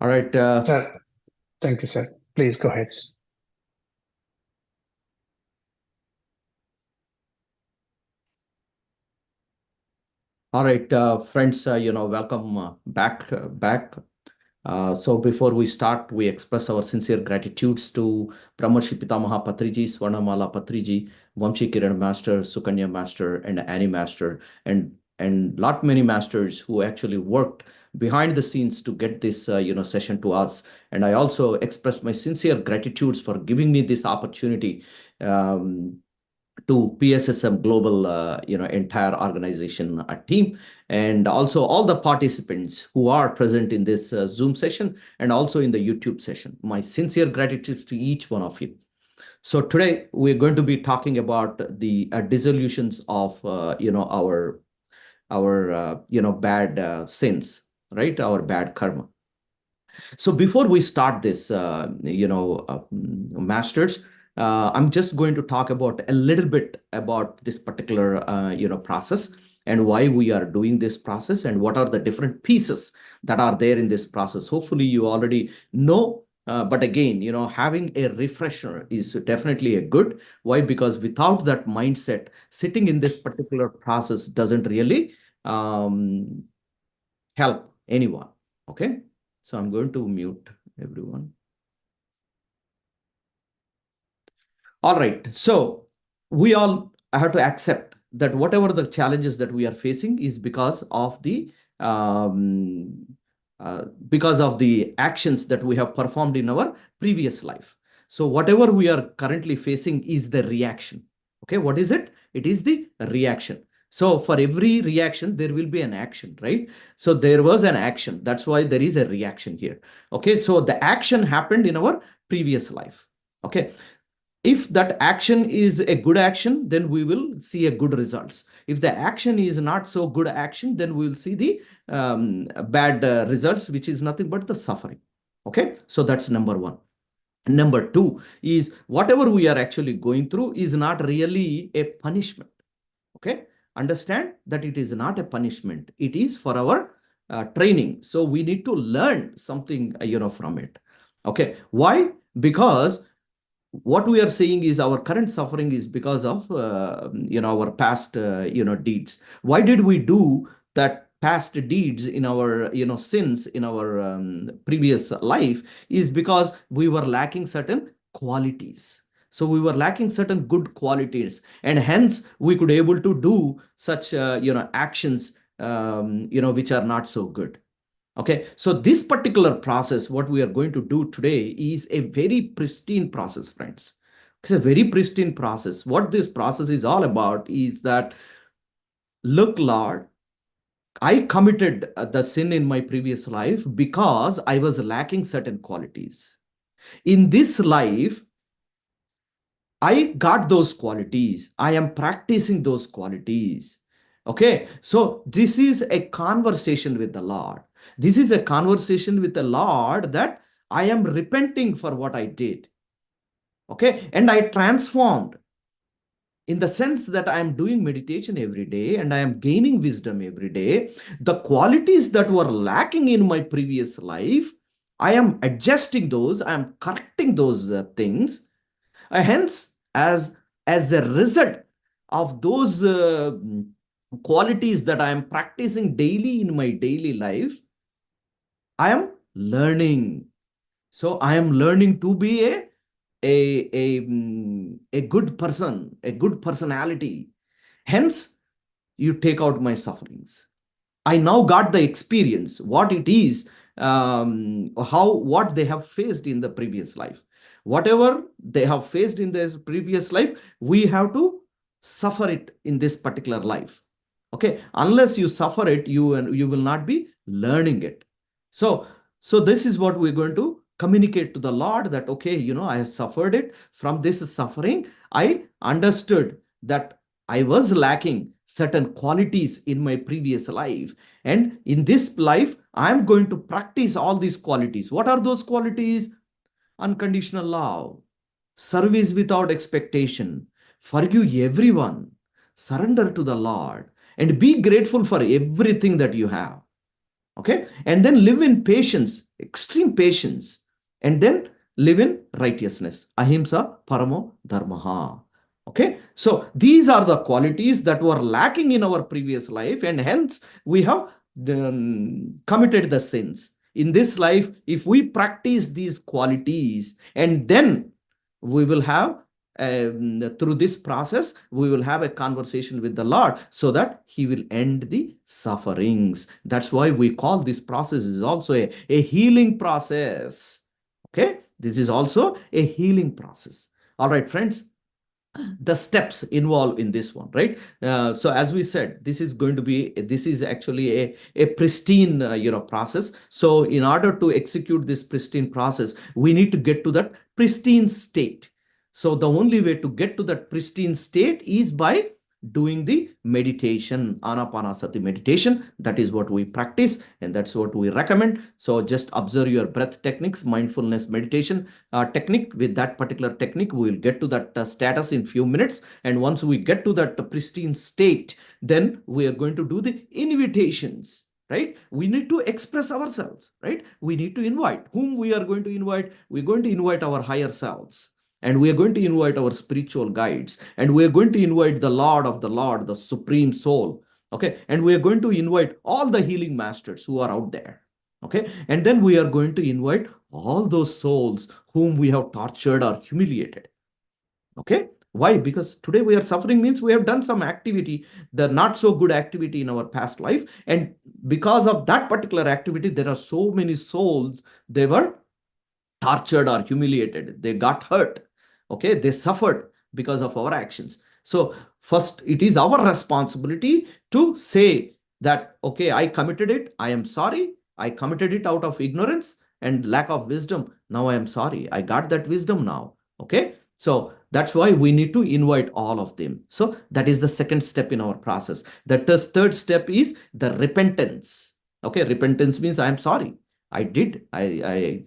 All right. Sir, thank you, sir. Please go ahead. All right, friends. Welcome back. So before we start, we express our sincere gratitudes to Brahmarshi Pitamaha Patriji, Swarnamala Patriji, Vamshi Kiran Master, Sukanya Master, and Annie Master, and lot many masters who actually worked behind the scenes to get this session to us. And I also express my sincere gratitudes for giving me this opportunity. Um, to PSSM Global, entire organization team, and also all the participants who are present in this Zoom session and also in the YouTube session. My sincere gratitude to each one of you. So today we're going to be talking about the dissolutions of, our bad sins, right? Our bad karma. So before we start this, masters, I'm just going to talk about a little bit about this particular, process and why we are doing this process and what are the different pieces that are there in this process. Hopefully, you already know. But again, having a refresher is definitely a good. Why? Because without that mindset, sitting in this particular process doesn't really um, help anyone. Okay. So I'm going to mute everyone. All right. So we all have to accept that whatever the challenges that we are facing is um, because of the actions that we have performed in our previous life. So whatever we are currently facing is the reaction. Okay. What is it? It is the reaction. So for every reaction, there will be an action, right? So there was an action. That's why there is a reaction here. Okay. So the action happened in our previous life. Okay. If that action is a good action, then we will see a good results. If the action is not so good action, then we will see the bad results, which is nothing but the suffering. Okay. So that's number one. Number two is whatever we are actually going through is not really a punishment. Okay. Understand that it is not a punishment. It is for our training. So we need to learn something, from it. Okay. Why? Because what we are saying is our current suffering is because of our past deeds. Why did we do that past deeds in our sins in our previous life? Is because we were lacking certain qualities. So we were lacking certain good qualities, and hence we could able to do such actions which are not so good. Okay, so this particular process, what we are going to do today is a very pristine process, friends. It's a very pristine process. What this process is all about is that, look, Lord, I committed the sin in my previous life because I was lacking certain qualities. In this life, I got those qualities. I am practicing those qualities. Okay. So this is a conversation with the Lord. This is a conversation with the Lord that I am repenting for what I did. Okay. And I transformed in the sense that I am doing meditation every day and I am gaining wisdom every day. The qualities that were lacking in my previous life, I am adjusting those, I am correcting those things. Hence, as a result of those qualities that I am practicing daily in my daily life, I am learning. So I am learning to be a good person, a good personality. Hence, you take out my sufferings. I now got the experience, what it is, what they have faced in the previous life. Whatever they have faced in their previous life, we have to suffer it in this particular life. Okay, unless you suffer it, you will not be learning it. So, so this is what we're going to communicate to the Lord that, okay, I have suffered it. From this suffering, I understood that I was lacking certain qualities in my previous life. And in this life, I'm going to practice all these qualities. What are those qualities? Unconditional love, service without expectation, forgive everyone, surrender to the Lord, and be grateful for everything that you have. Okay. And then live in patience extreme patience, and then live in righteousness. Ahimsa paramo dharmaha. Okay, so these are the qualities that were lacking in our previous life, and hence we have committed the sins. In this life, if we practice these qualities, and then we will have through this process, we will have a conversation with the Lord so that He will end the sufferings. That's why we call this process is also a healing process. Okay, this is also a healing process. All right, friends, the steps involved in this one, right? So as we said, this is actually a pristine process. So in order to execute this pristine process, we need to get to that pristine state. So the only way to get to that pristine state is by doing the meditation, anapanasati meditation. That is what we practice, and that's what we recommend. So just observe your breath techniques, mindfulness meditation technique. With that particular technique, we will get to that status in few minutes. And once we get to that pristine state, then we are going to do the invitations, right? We need to express ourselves, right? We need to invite. Whom we are going to invite? We're going to invite our higher selves, and we are going to invite our spiritual guides, and we are going to invite the Lord of the Lord, the Supreme Soul. Okay, and we are going to invite all the healing masters who are out there. Okay, and then we are going to invite all those souls whom we have tortured or humiliated. Okay, why? Because today we are suffering means we have done some activity, the not so good activity in our past life, and because of that particular activity, there are so many souls, they were tortured or humiliated, they got hurt. Okay, they suffered because of our actions. So first, it is our responsibility to say that, okay, I committed it, I am sorry, I committed it out of ignorance and lack of wisdom. Now I am sorry, I got that wisdom now. Okay, so that's why we need to invite all of them. So that is the second step in our process. The third step is the repentance. Okay, repentance means I am sorry, I did, I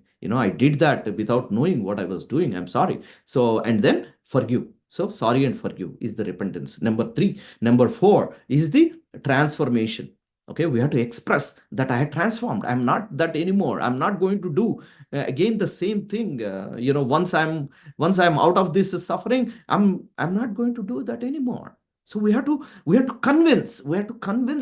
did that without knowing what I was doing, I'm sorry. So, and then forgive. So sorry and forgive is the repentance. Number three. Number four is the transformation. Okay, we have to express that I had transformed, I'm not that anymore, I'm not going to do again the same thing. Once I'm out of this suffering, I'm not going to do that anymore. So we have to convince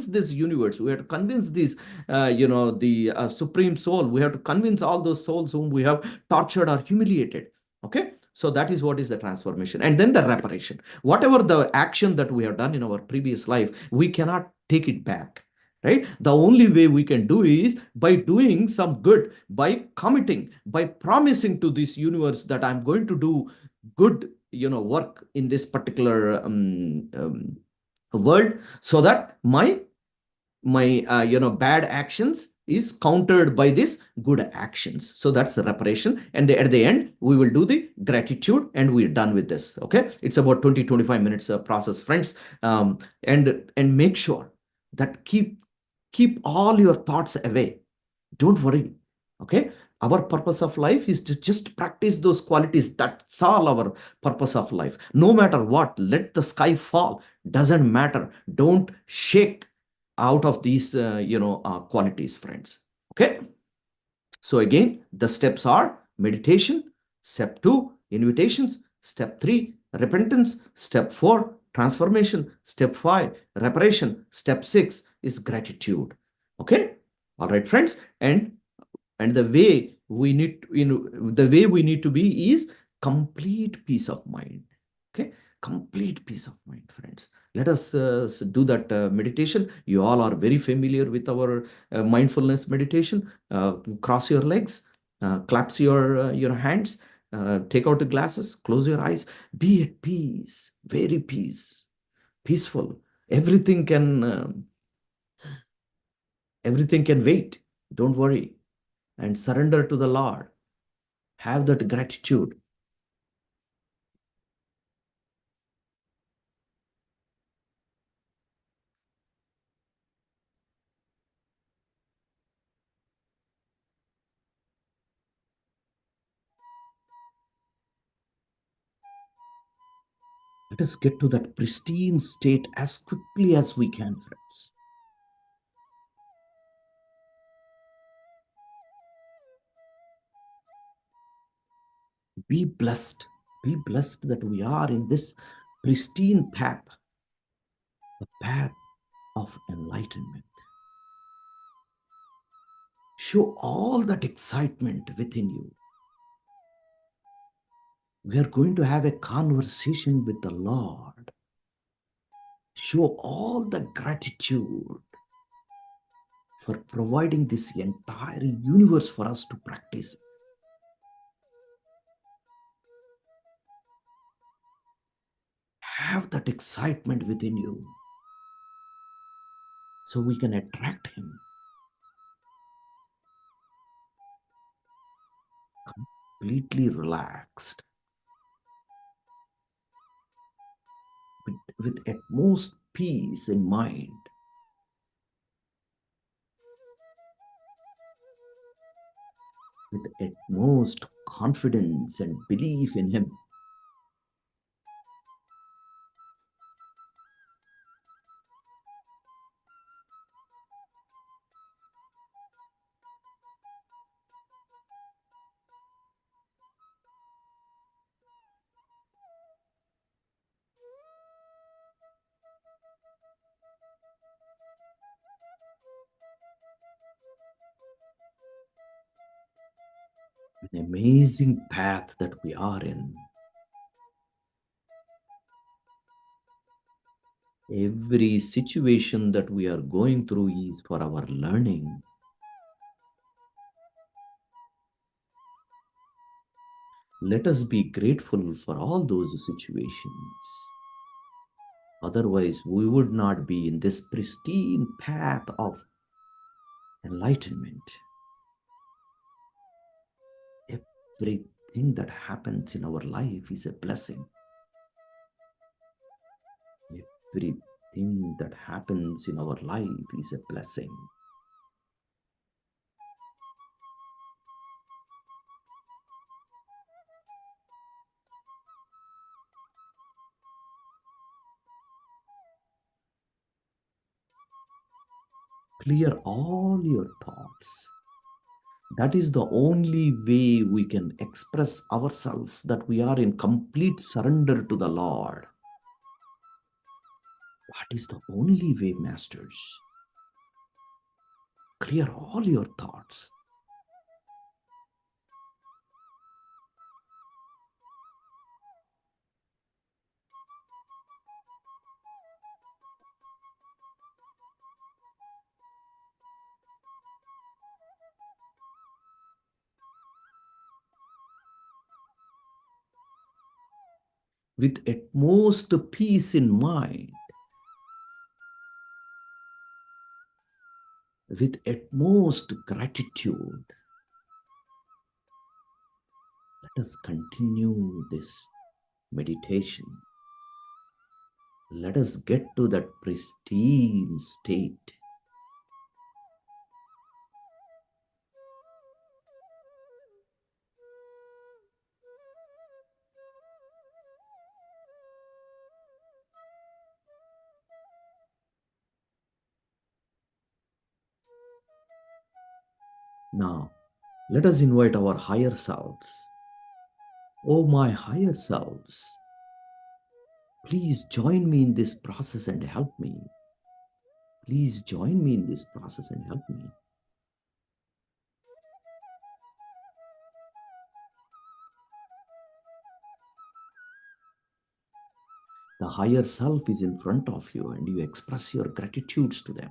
this universe, we have to convince this the supreme soul, we have to convince all those souls whom we have tortured or humiliated. Okay, so that is what is the transformation. And then the reparation. Whatever the action that we have done in our previous life, we cannot take it back, right? The only way we can do is by doing some good, by committing, by promising to this universe that I'm going to do good work in this particular world, so that my bad actions is countered by this good actions. So that's the reparation. And at the end, we will do the gratitude, and we're done with this. Okay, it's about 20-25 minutes process, friends. And make sure that keep all your thoughts away. Don't worry. Okay, our purpose of life is to just practice those qualities. That's all our purpose of life. No matter what, let the sky fall, doesn't matter. Don't shake out of these qualities, friends. Okay, so again, the steps are meditation, step 2 invitations, step 3 repentance, step 4 transformation, step 5 reparation, step 6 is gratitude. Okay, all right, friends. And the way we need the way we need to be is complete peace of mind. Okay, complete peace of mind, friends. Let us do that meditation. You all are very familiar with our mindfulness meditation. Cross your legs, claps your hands, take out the glasses, close your eyes, be at peace, very peaceful. Everything can wait. Don't worry, and surrender to the Lord. Have that gratitude. Let us get to that pristine state as quickly as we can, friends. Be blessed. Be blessed that we are in this pristine path, the path of enlightenment. Show all that excitement within you. We are going to have a conversation with the Lord. Show all the gratitude for providing this entire universe for us to practice. Have that excitement within you so we can attract Him. Completely relaxed, with utmost peace in mind, with utmost confidence and belief in Him. An amazing path that we are in. Every situation that we are going through is for our learning. Let us be grateful for all those situations. Otherwise, we would not be in this pristine path of enlightenment. Everything that happens in our life is a blessing. Everything that happens in our life is a blessing. Clear all your thoughts. That is the only way we can express ourselves that we are in complete surrender to the Lord. That is the only way, masters. Clear all your thoughts. With utmost peace in mind, with utmost gratitude, let us continue this meditation. Let us get to that pristine state. Now, let us invite our higher selves. Oh, my higher selves, please join me in this process and help me. Please join me in this process and help me. The higher self is in front of you and you express your gratitudes to them.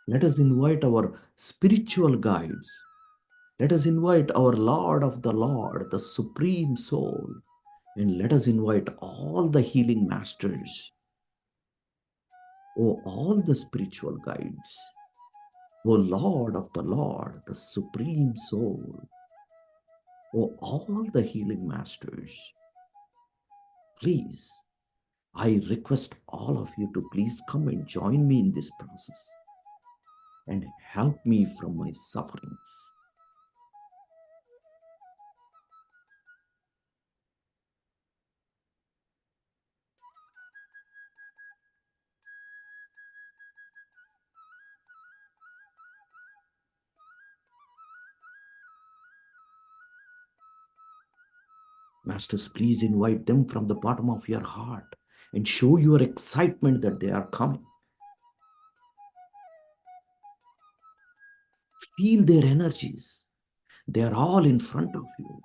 Let us invite our spiritual guides. Let us invite our Lord of the Lord, the Supreme Soul, and let us invite all the healing masters. Oh, all the spiritual guides. O Lord of the Lord, the Supreme Soul. O all the healing masters. Please, I request all of you to please come and join me in this process and help me from my sufferings. Masters, please invite them from the bottom of your heart and show your excitement that they are coming. Feel their energies. They are all in front of you,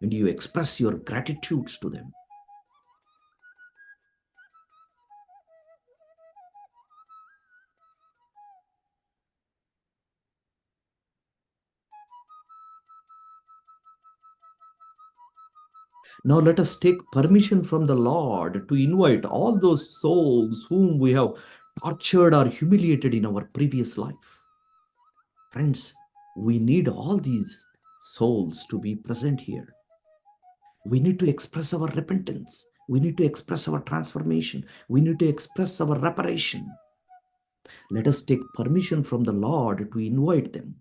and you express your gratitudes to them. Now let us take permission from the Lord to invite all those souls whom we have tortured or humiliated in our previous life. Friends, we need all these souls to be present here. We need to express our repentance. We need to express our transformation. We need to express our reparation. Let us take permission from the Lord to invite them.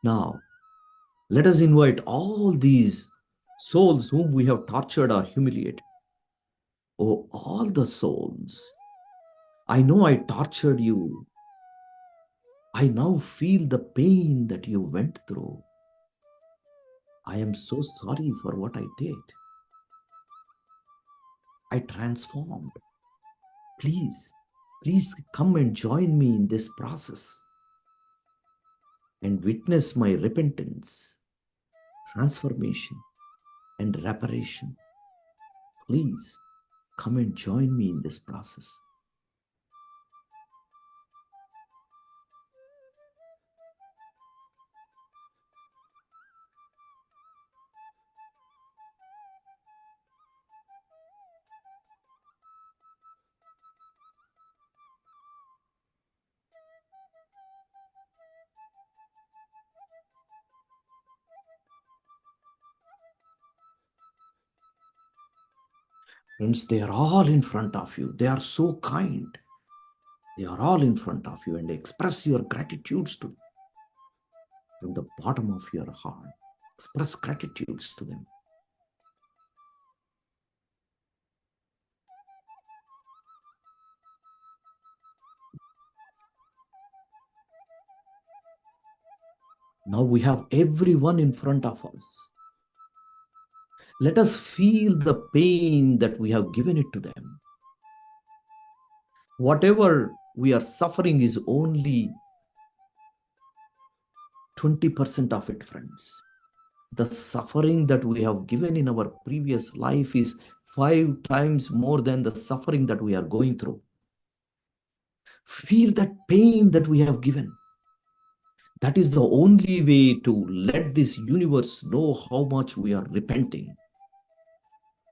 Now, let us invite all these souls whom we have tortured or humiliated. Oh, all the souls, I know I tortured you. I now feel the pain that you went through. I am so sorry for what I did. I transformed. Please, please come and join me in this process and witness my repentance, transformation, and reparation. Please come and join me in this process. Friends, they are all in front of you. They are so kind. They are all in front of you, and express your gratitudes to them from the bottom of your heart. Express gratitudes to them. Now we have everyone in front of us. Let us feel the pain that we have given it to them. Whatever we are suffering is only 20% of it, friends. The suffering that we have given in our previous life is 5 times more than the suffering that we are going through. Feel that pain that we have given. That is the only way to let this universe know how much we are repenting.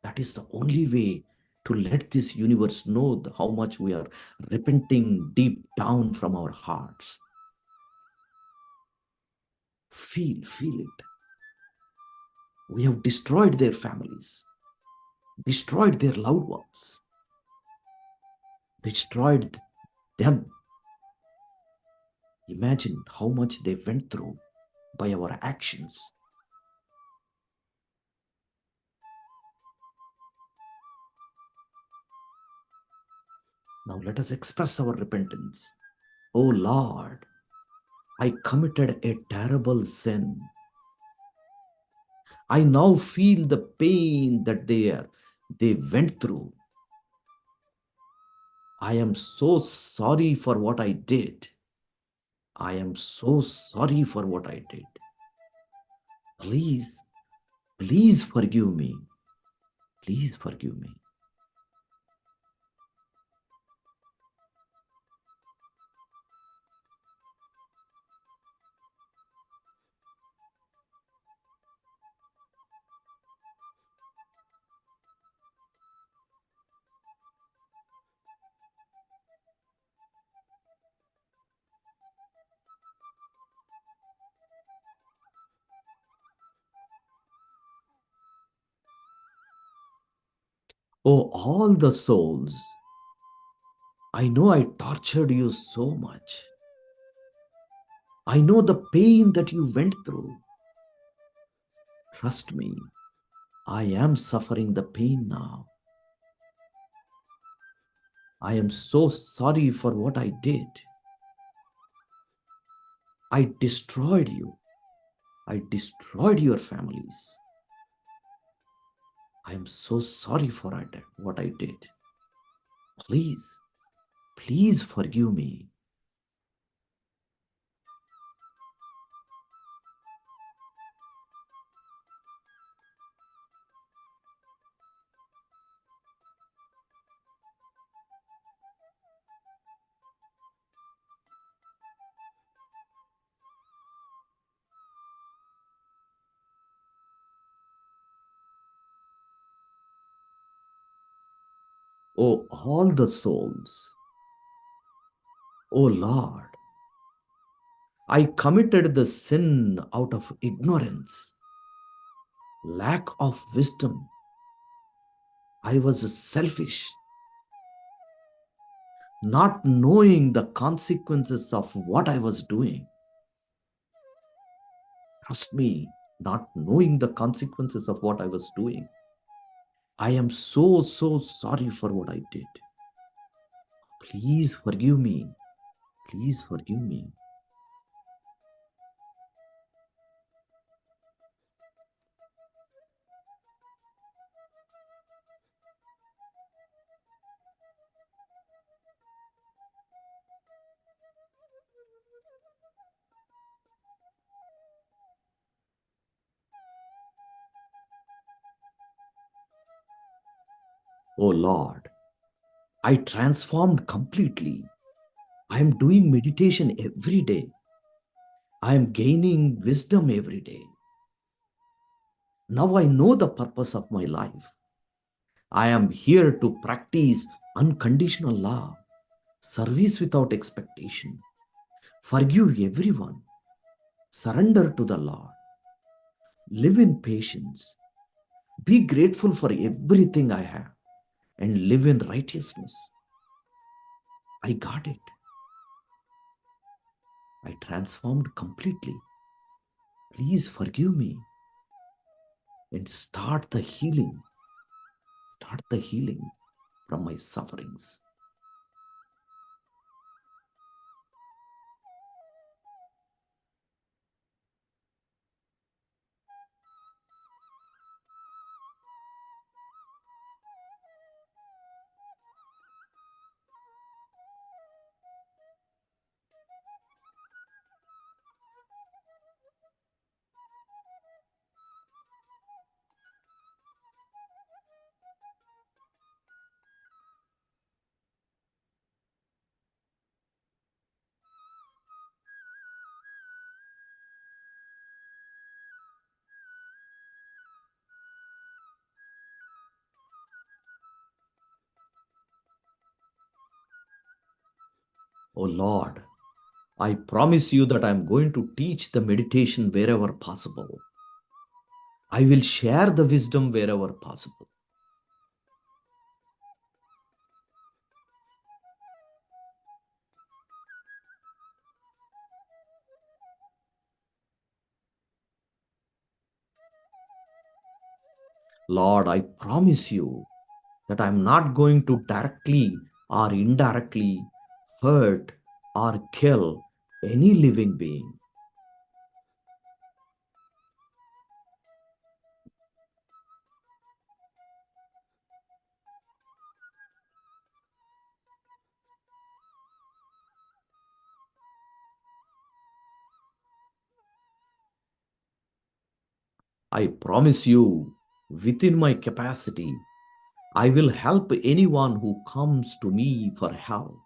That is the only way to let this universe know how much we are repenting deep down from our hearts. Feel it. We have destroyed their families, destroyed their loved ones, destroyed them. Imagine how much they went through by our actions. Now let us express our repentance. Oh Lord, I committed a terrible sin. I now feel the pain that they went through. I am so sorry for what I did. I am so sorry for what I did. Please, please forgive me. Please forgive me. Oh, all the souls, I know I tortured you so much. I know the pain that you went through. Trust me, I am suffering the pain now. I am so sorry for what I did. I destroyed you. I destroyed your families. I am so sorry for what I did. Please, please forgive me. Oh, all the souls. Oh Lord, I committed the sin out of ignorance, lack of wisdom. I was selfish, not knowing the consequences of what I was doing. Trust me, not knowing the consequences of what I was doing. I am so, so sorry for what I did. Please forgive me. Please forgive me. Oh Lord, I transformed completely. I am doing meditation every day. I am gaining wisdom every day. Now I know the purpose of my life. I am here to practice unconditional love, service without expectation, forgive everyone, surrender to the Lord, live in patience, be grateful for everything I have, and live in righteousness. I got it. I transformed completely. Please forgive me and start the healing. Start the healing from my sufferings. Oh Lord, I promise you that I'm going to teach the meditation wherever possible. I will share the wisdom wherever possible. Lord, I promise you that I'm not going to directly or indirectly hurt or kill any living being. I promise you, within my capacity, I will help anyone who comes to me for help.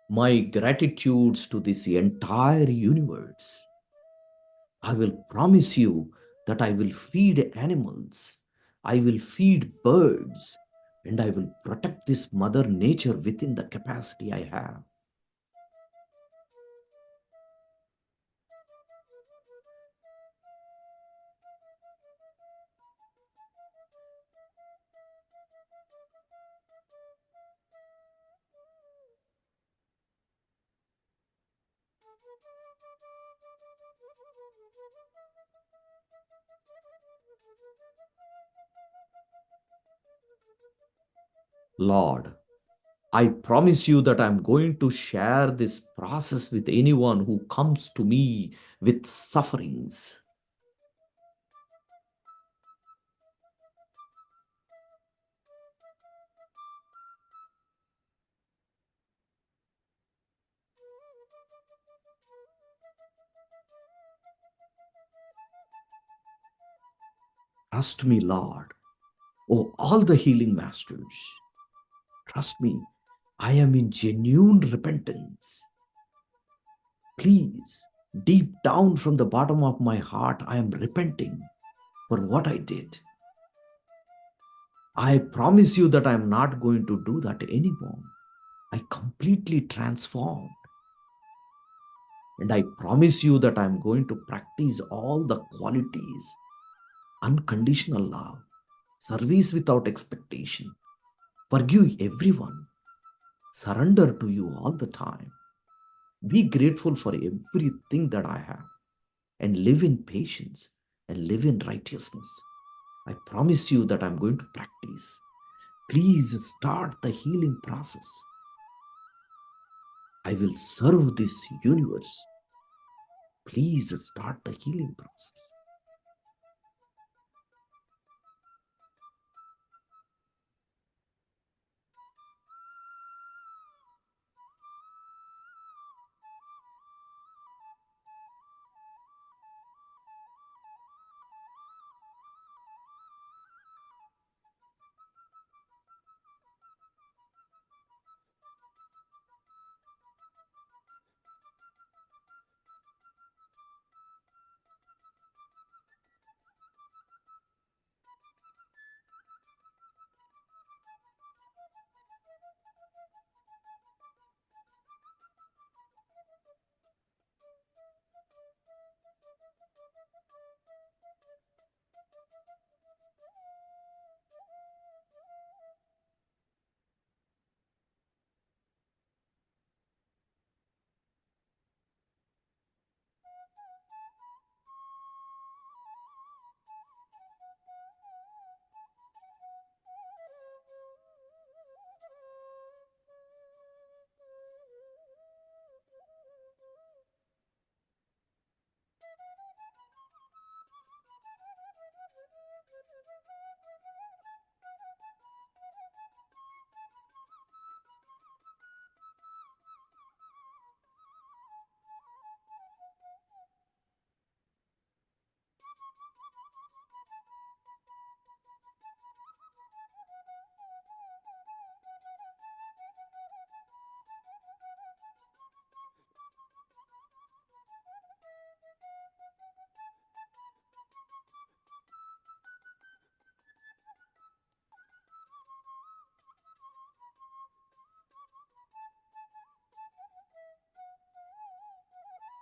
My gratitudes to this entire universe. I will promise you that I will feed animals, I will feed birds, and I will protect this mother nature within the capacity I have. Lord, I promise you that I'm going to share this process with anyone who comes to me with sufferings. Trust me, Lord. Oh, all the healing masters, trust me. I am in genuine repentance. Please, deep down from the bottom of my heart, I am repenting for what I did. I promise you that I am not going to do that anymore. I completely transformed. And I promise you that I am going to practice all the qualities: unconditional love, service without expectation, forgive everyone, surrender to you all the time, be grateful for everything that I have, and live in patience and live in righteousness. I promise you that I'm going to practice. Please start the healing process. I will serve this universe. Please start the healing process.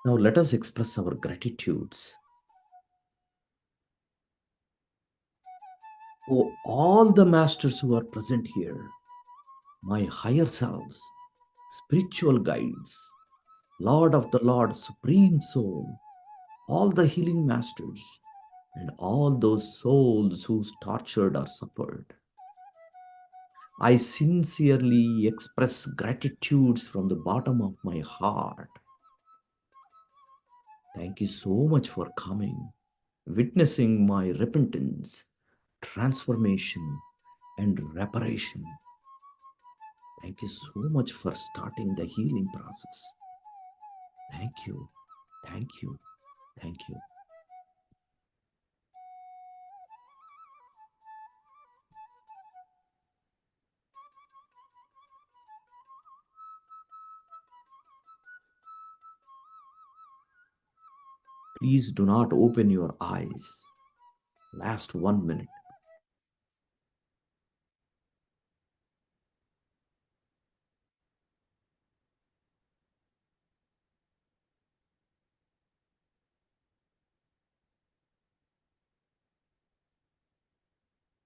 Now let us express our gratitudes. Oh, all the masters who are present here, my higher selves, spiritual guides, Lord of the Lord, Supreme Soul, all the healing masters, and all those souls who's tortured or suffered. I sincerely express gratitudes from the bottom of my heart. Thank you so much for coming, witnessing my repentance, transformation, and reparation. Thank you so much for starting the healing process. Thank you, thank you, thank you. Please do not open your eyes. Last 1 minute.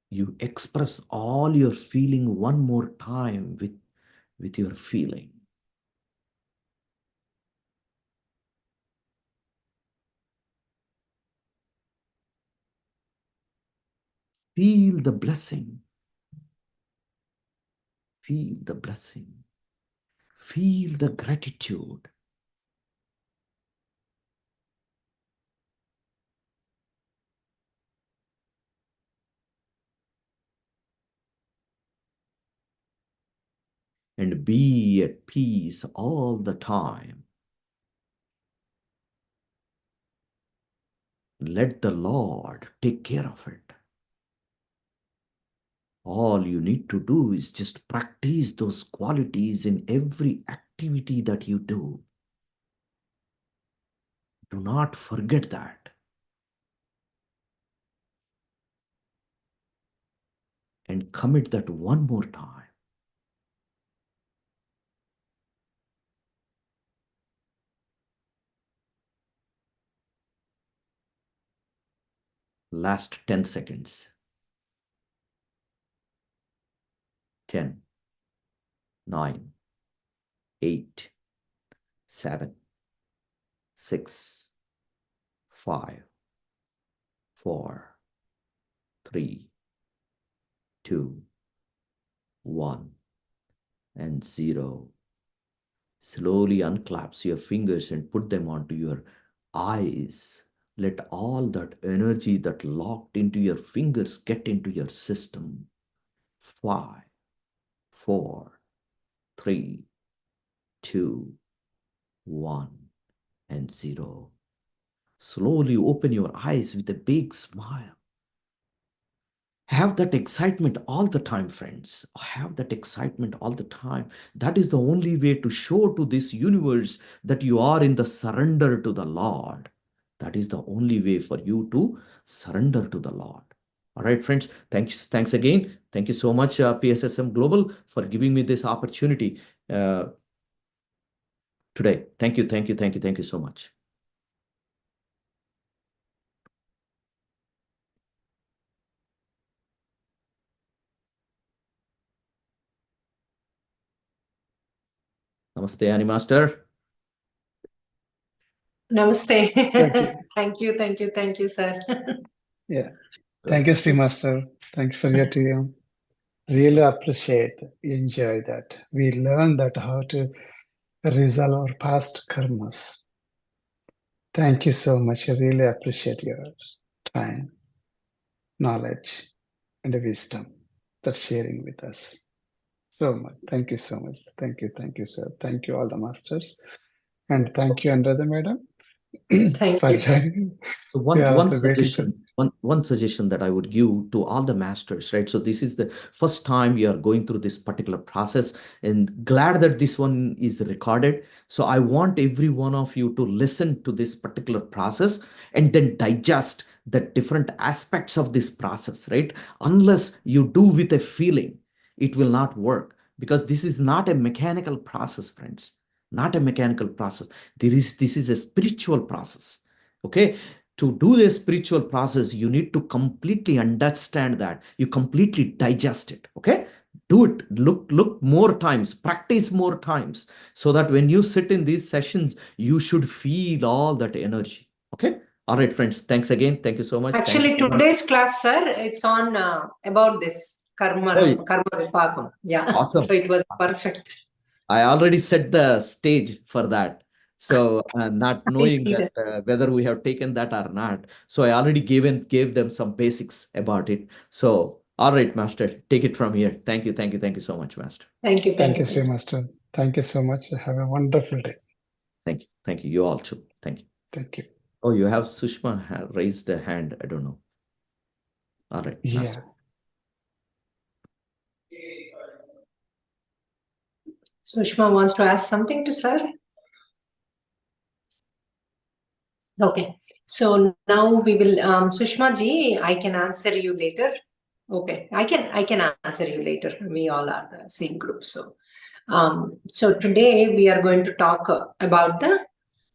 You express all your feeling one more time with your feeling. Feel the blessing. Feel the blessing. Feel the gratitude. And be at peace all the time. Let the Lord take care of it. All you need to do is just practice those qualities in every activity that you do. Do not forget that. And commit that one more time. Last 10 seconds. 10, 9, 8, 7, 6, 5, 4, 3, 2, 1, and 0. Slowly unclasp your fingers and put them onto your eyes. Let all that energy that locked into your fingers get into your system. 5, 4, 3, 2, 1, and 0. Slowly open your eyes with a big smile. Have that excitement all the time, friends. Have that excitement all the time. That is the only way to show to this universe that you are in the surrender to the Lord. That is the only way for you to surrender to the Lord. All right, friends. Thanks again. Thank you so much, PSSM Global, for giving me this opportunity today. Thank you so much. Namaste, Ani Master. Namaste. Thank you. Thank you, sir. Yeah. Thank you, Sri Master. Thank you for your team. Really appreciate, enjoy that. We learn that how to resolve our past karmas. Thank you so much. I really appreciate your time, knowledge, and wisdom for sharing with us. So much. Thank you so much. Thank you, sir. Thank you, all the masters. And thank you, Anuradha Madam, Thank for you. joining. So We are also waiting for. one suggestion that I would give to all the masters, right? So this is the first time we are going through this particular process, and glad that this one is recorded. So I want every one of you to listen to this particular process and then digest the different aspects of this process, right? Unless you do with a feeling, it will not work, because this is not a mechanical process, friends. Not a mechanical process. This is a spiritual process. Okay, to do the spiritual process, you need to completely understand that, you completely digest it. Okay, do it, look more times, practice more times, so that when you sit in these sessions, you should feel all that energy. Okay, all right, friends, thanks again. Thank you so much. Actually, today's class, sir, it's on about this karma Oh, vipakam. Yeah. awesome. So it was perfect. I already set the stage for that. So not I knowing see that that. whether we have taken that or not. So I already gave them some basics about it. So all right, Master, take it from here. Thank you so much, Master. Thank you, Sri Master. Thank you so much. Have a wonderful day. Thank you. You all too. Thank you. Thank you. Oh, you have Sushma raised a hand. I don't know. All right, Master. Yeah. Sushma wants to ask something to sir. Okay. So now we will, Sushma ji, I can answer you later. Okay, I can answer you later. We all are the same group. So today we are going to talk about the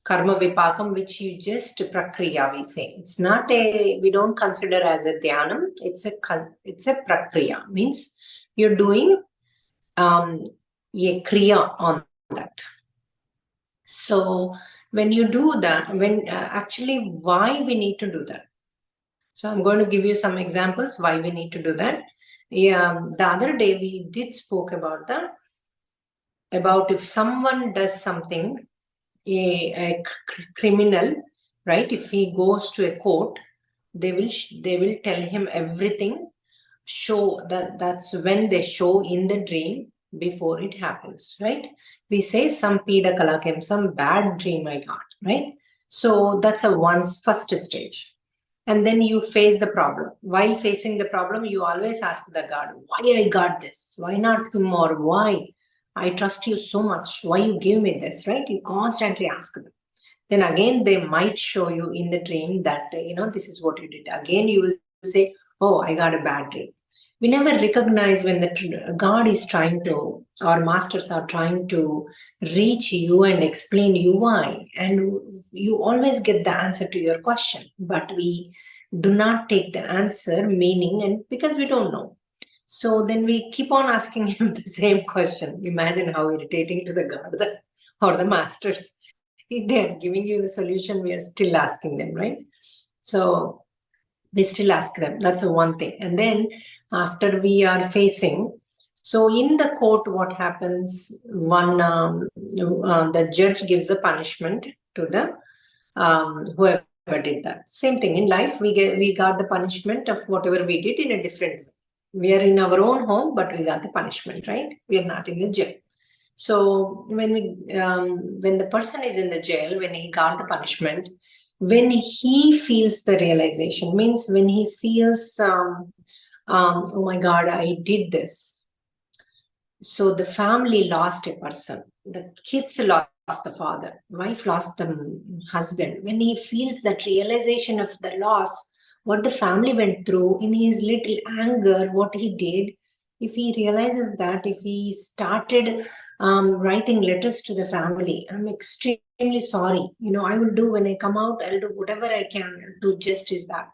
karma vipakam, which you just prakriya, we say. It's not we don't consider as a dhyanam. It's a prakriya, means you're doing a kriya on that. So when you do that, actually why we need to do that? So I'm going to give you some examples why we need to do that. Yeah, the other day we did spoke about if someone does something, a criminal, right? If he goes to a court, they will tell him everything. Show that's when they show in the dream before it happens, right? We say some pida kalakem, some bad dream I got, right? So that's first stage. And then you face the problem. While facing the problem, you always ask the God, why I got this? Why not him? Or why? I trust you so much. Why you give me this, right? You constantly ask them. Then again, they might show you in the dream that, this is what you did. Again, you will say, oh, I got a bad dream. We never recognize when the God is trying to, or masters are trying to reach you and explain you why. And you always get the answer to your question, but we do not take the answer meaning, and because we don't know. So then we keep on asking him the same question. Imagine how irritating to the God or the masters. If they're giving you the solution, we are still asking them, right? So we still ask them. That's one thing. And then after we are facing, so in the court, what happens? The judge gives the punishment to the whoever did that. Same thing in life. We got the punishment of whatever we did in a different way. We are in our own home, but we got the punishment, right? We are not in the jail. So when the person is in the jail, when he got the punishment, when he feels the realization, means when he feels, oh my God, I did this. So the family lost a person, the kids lost the father, wife lost the husband. When he feels that realization of the loss, what the family went through, in his little anger, what he did, if he realizes that, if he started writing letters to the family, I'm extremely sorry. I will do when I come out, I'll do whatever I can to justice that.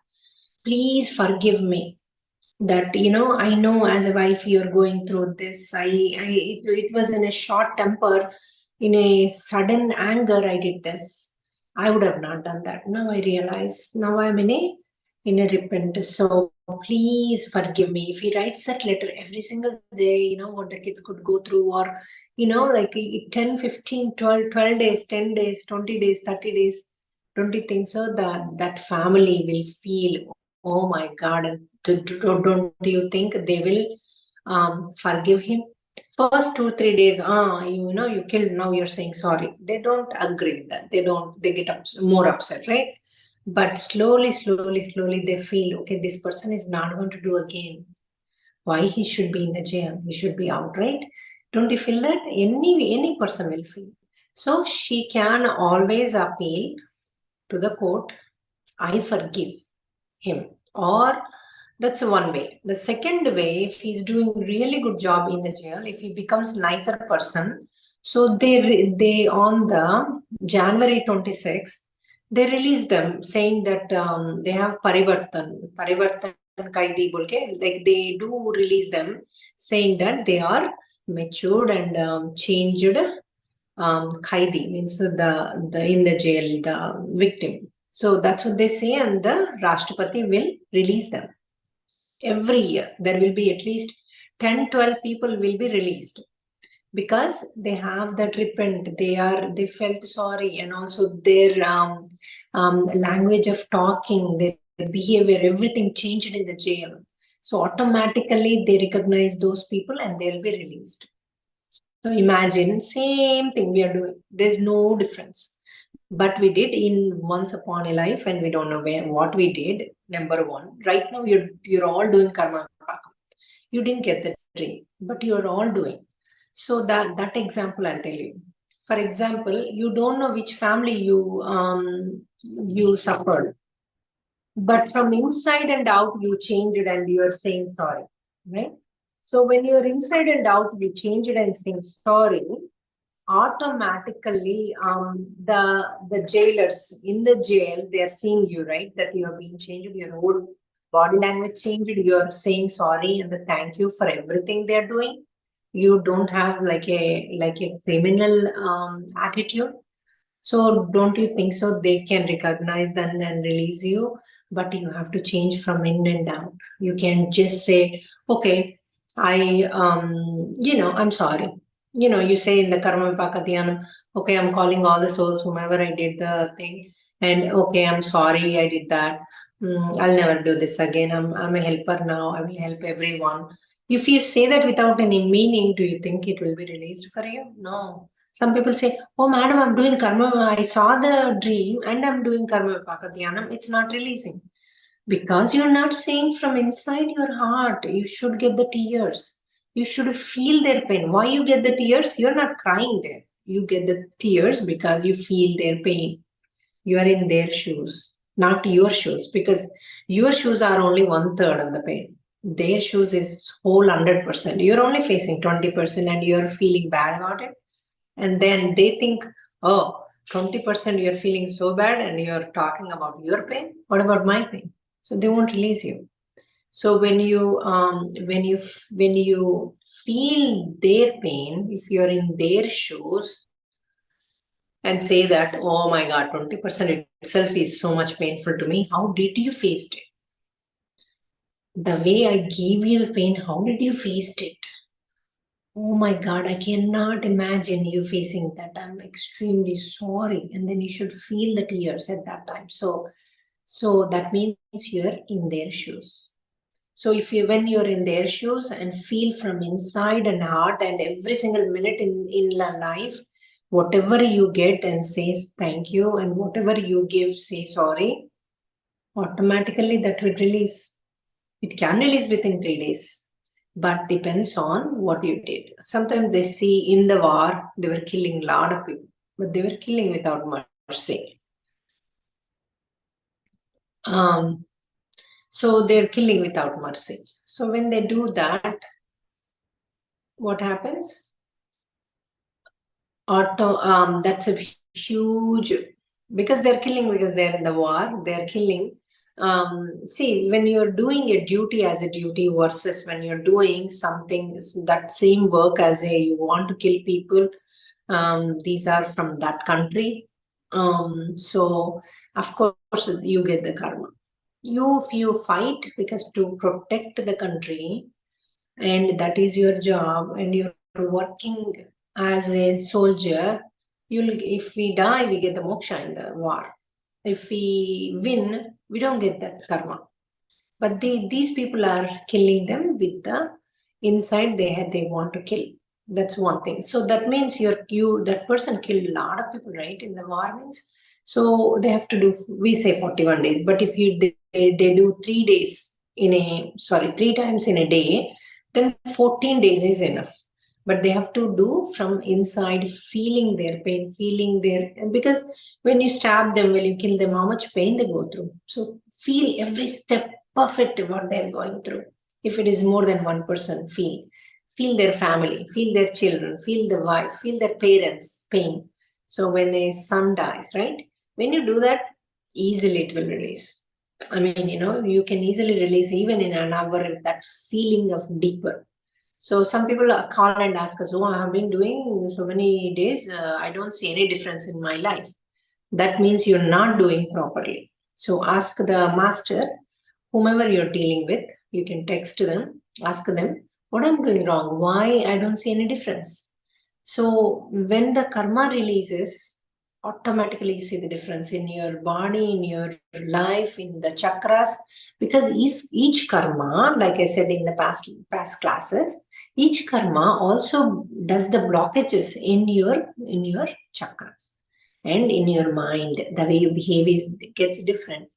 Please forgive me. That I know as a wife you're going through this. It was in a short temper, in a sudden anger I did this. I would have not done that. Now I realize, now I'm in a repentance. So please forgive me. If he writes that letter every single day, what the kids could go through, or like 10, 15, 12 days, 10 days, 20 days, 30 days, 20 things, so that family will feel, oh my God, and don't you think they will forgive him? First 2-3 days, you killed, now you're saying sorry. They don't agree with that. They get more upset, right? But slowly, they feel, okay, this person is not going to do again. Why he should be in the jail? He should be out, right? Don't you feel that? Any person will feel. So she can always appeal to the court, I forgive him. Or that's one way. The second way, if he's doing really good job in the jail, if he becomes nicer person, so they on the January 26th, they release them saying that they have parivartan kaidi bolke, like they do release them saying that they are matured and changed. Kaidi means the in the jail, the victim. So that's what they say, and the Rashtrapati will release them. Every year, there will be at least 10-12 people will be released because they have that repent. They felt sorry, and also their language of talking, their behavior, everything changed in the jail. So automatically they recognize those people and they'll be released. So imagine, same thing we are doing. There's no difference. But we did in once upon a life, and we don't know what we did. Number one, right now you're all doing karma. You didn't get the dream, but you're all doing. So that example I'll tell you. For example, you don't know which family you suffered, but from inside and out you changed it and you are saying sorry, right? So when you're inside and out, you change it and saying sorry, automatically the jailers in the jail, they are seeing you, right? That you are being changed, your whole body language changed, you are saying sorry and the thank you for everything they're doing. You don't have like a criminal attitude. So don't you think so they can recognize that and release you? but you have to change from in and out. You can't just say, okay, I'm sorry. You say in the Karma Vipaka Dhyanam, okay, I'm calling all the souls, whomever I did the thing, and okay, I'm sorry I did that. I'll never do this again. I'm a helper now. I will help everyone. If you say that without any meaning, do you think it will be released for you? No. Some people say, oh, madam, I'm doing karma. I saw the dream and I'm doing karma vipaka dhyanam. It's not releasing. Because you're not saying from inside your heart. You should get the tears. You should feel their pain. Why you get the tears? You're not crying there. You get the tears because you feel their pain. You are in their shoes, not your shoes, because your shoes are only 1/3 of the pain. Their shoes is whole 100%. You're only facing 20% and you're feeling bad about it. And then they think, oh, 20% you're feeling so bad and you're talking about your pain. What about my pain? So they won't release you. So when you feel their pain, if you're in their shoes, and say that, oh my God, 20% itself is so much painful to me. How did you face it? The way I gave you the pain, how did you face it? Oh my God, I cannot imagine you facing that. I'm extremely sorry. And then you should feel the tears at that time. So that means you're in their shoes. So when you're in their shoes and feel from inside and heart and every single minute in life, whatever you get and says thank you, and whatever you give, say sorry, automatically that will release. It can release within 3 days, but depends on what you did. Sometimes they see in the war, they were killing a lot of people, but they were killing without mercy. So they're killing without mercy. So when they do that, what happens? That's a huge, because they're killing because they're in the war, they're killing. See, when you're doing a duty as a duty versus when you're doing something, that same work as you want to kill people, these are from that country. So of course you get the karma. If you fight because to protect the country, and that is your job, and you're working as a soldier, if we die, we get the moksha in the war. If we win, we don't get that karma. But these people are killing them with the inside they want to kill. That's one thing. So that means that person killed a lot of people, right? In the war means. So they have to do, we say 41 days, but if they do 3 days 3 times in a day, then 14 days is enough. But they have to do from inside, feeling their pain, because when you stab them, when you kill them, how much pain they go through. So feel every step perfect what they're going through. If it is more than one person, feel their family, feel their children, feel the wife, feel their parents' pain. So when a son dies, right? When you do that, easily it will release. I mean, you can easily release even in an hour that feeling of deeper. So some people call and ask us, oh, I have been doing so many days, I don't see any difference in my life. That means you're not doing properly. So ask the master, whomever you're dealing with, you can text them, ask them, what I'm doing wrong? Why I don't see any difference? So when the karma releases, automatically you see the difference in your body, in your life, in the chakras, because each karma, like I said in the past classes, each karma also does the blockages in your chakras and in your mind. The way you behave gets different.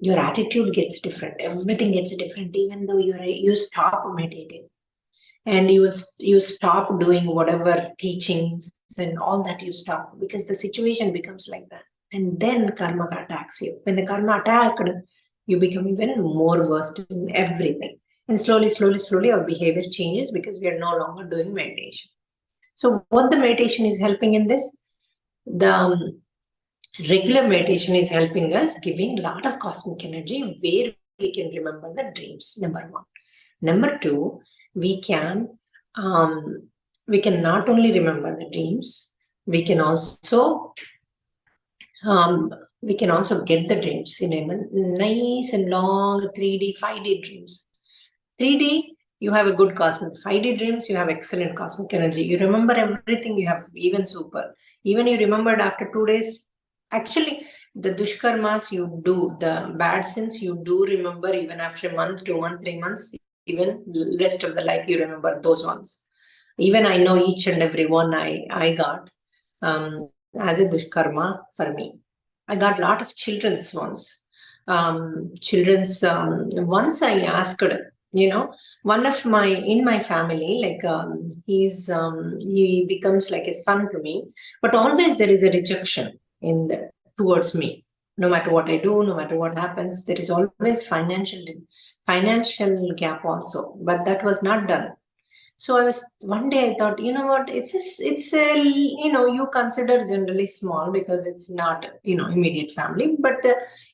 Your attitude gets different. Everything gets different, even though you stop meditating. And you stop doing whatever teachings and all that, you stop because the situation becomes like that. And then karma attacks you. When the karma attacked, you become even more versed in everything. And slowly, our behavior changes because we are no longer doing meditation. So what the meditation is helping in this? The regular meditation is helping us, giving a lot of cosmic energy where we can remember the dreams, number one. Number two, we can not only remember the dreams, we can also we can also get the dreams in a nice and long 3D, 5D dreams. 3D, you have a good cosmic. 5D dreams, you have excellent cosmic energy. You remember everything, you have even super. Even you remembered after 2 days. Actually, the dushkarmas you do, the bad sins you do remember even after a month, 2 months, 3 months, even rest of the life you remember those ones. Even I know each and every one I got as a dushkarma for me. I got a lot of children's ones. Once I asked, one of in my family, like he becomes like a son to me, but always there is a rejection towards me. No matter what I do, no matter what happens, there is always financial gap also, but that was not done. So one day I thought, you know what, it's a, you consider generally small because it's not, immediate family, but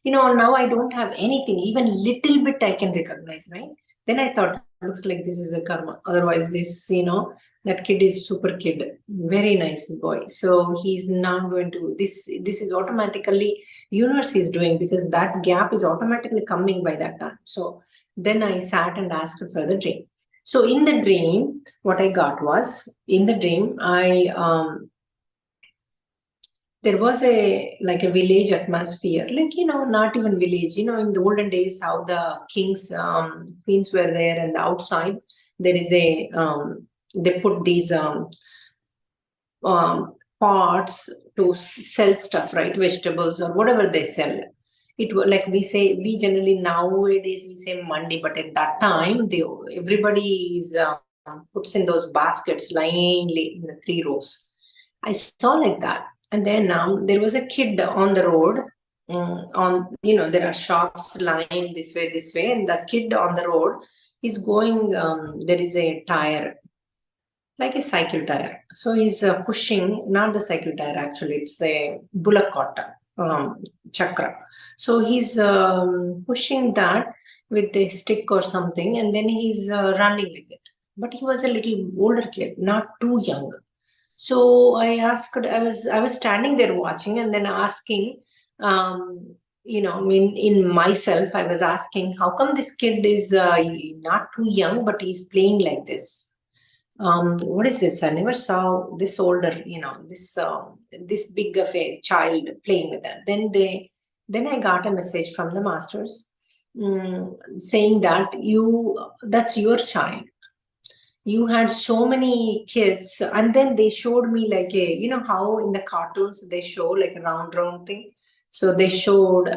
now I don't have anything, even little bit I can recognize, right? Then I thought, looks like this is a karma. Otherwise this, that kid is super kid, very nice boy. So he's not going to, this is automatically universe is doing, because that gap is automatically coming by that time. So then I sat and asked for the dream. So in the dream, what I got was, in the dream, there was a village atmosphere, not even village, in the olden days, how the kings, queens were there, and the outside there is they put these pots to sell stuff, right? Vegetables or whatever they sell. It was like we generally nowadays we say mandi, but at that time everybody is puts in those baskets linely in the 3 rows. I saw like that, and then there was a kid on the road. There are shops lying this way, and the kid on the road is going. There is a tire, like a cycle tire. So he's pushing, not the cycle tire actually, it's a bullock cart, chakra. So he's pushing that with a stick or something, and then he's running with it. But he was a little older kid, not too young. So I asked, I was standing there watching and then asking, in myself, I was asking, how come this kid is not too young, but he's playing like this? What is this? I never saw this older, this big of a child playing with that. Then I got a message from the masters saying that that's your child. You had so many kids, and then they showed me like how in the cartoons they show like a round thing. So they showed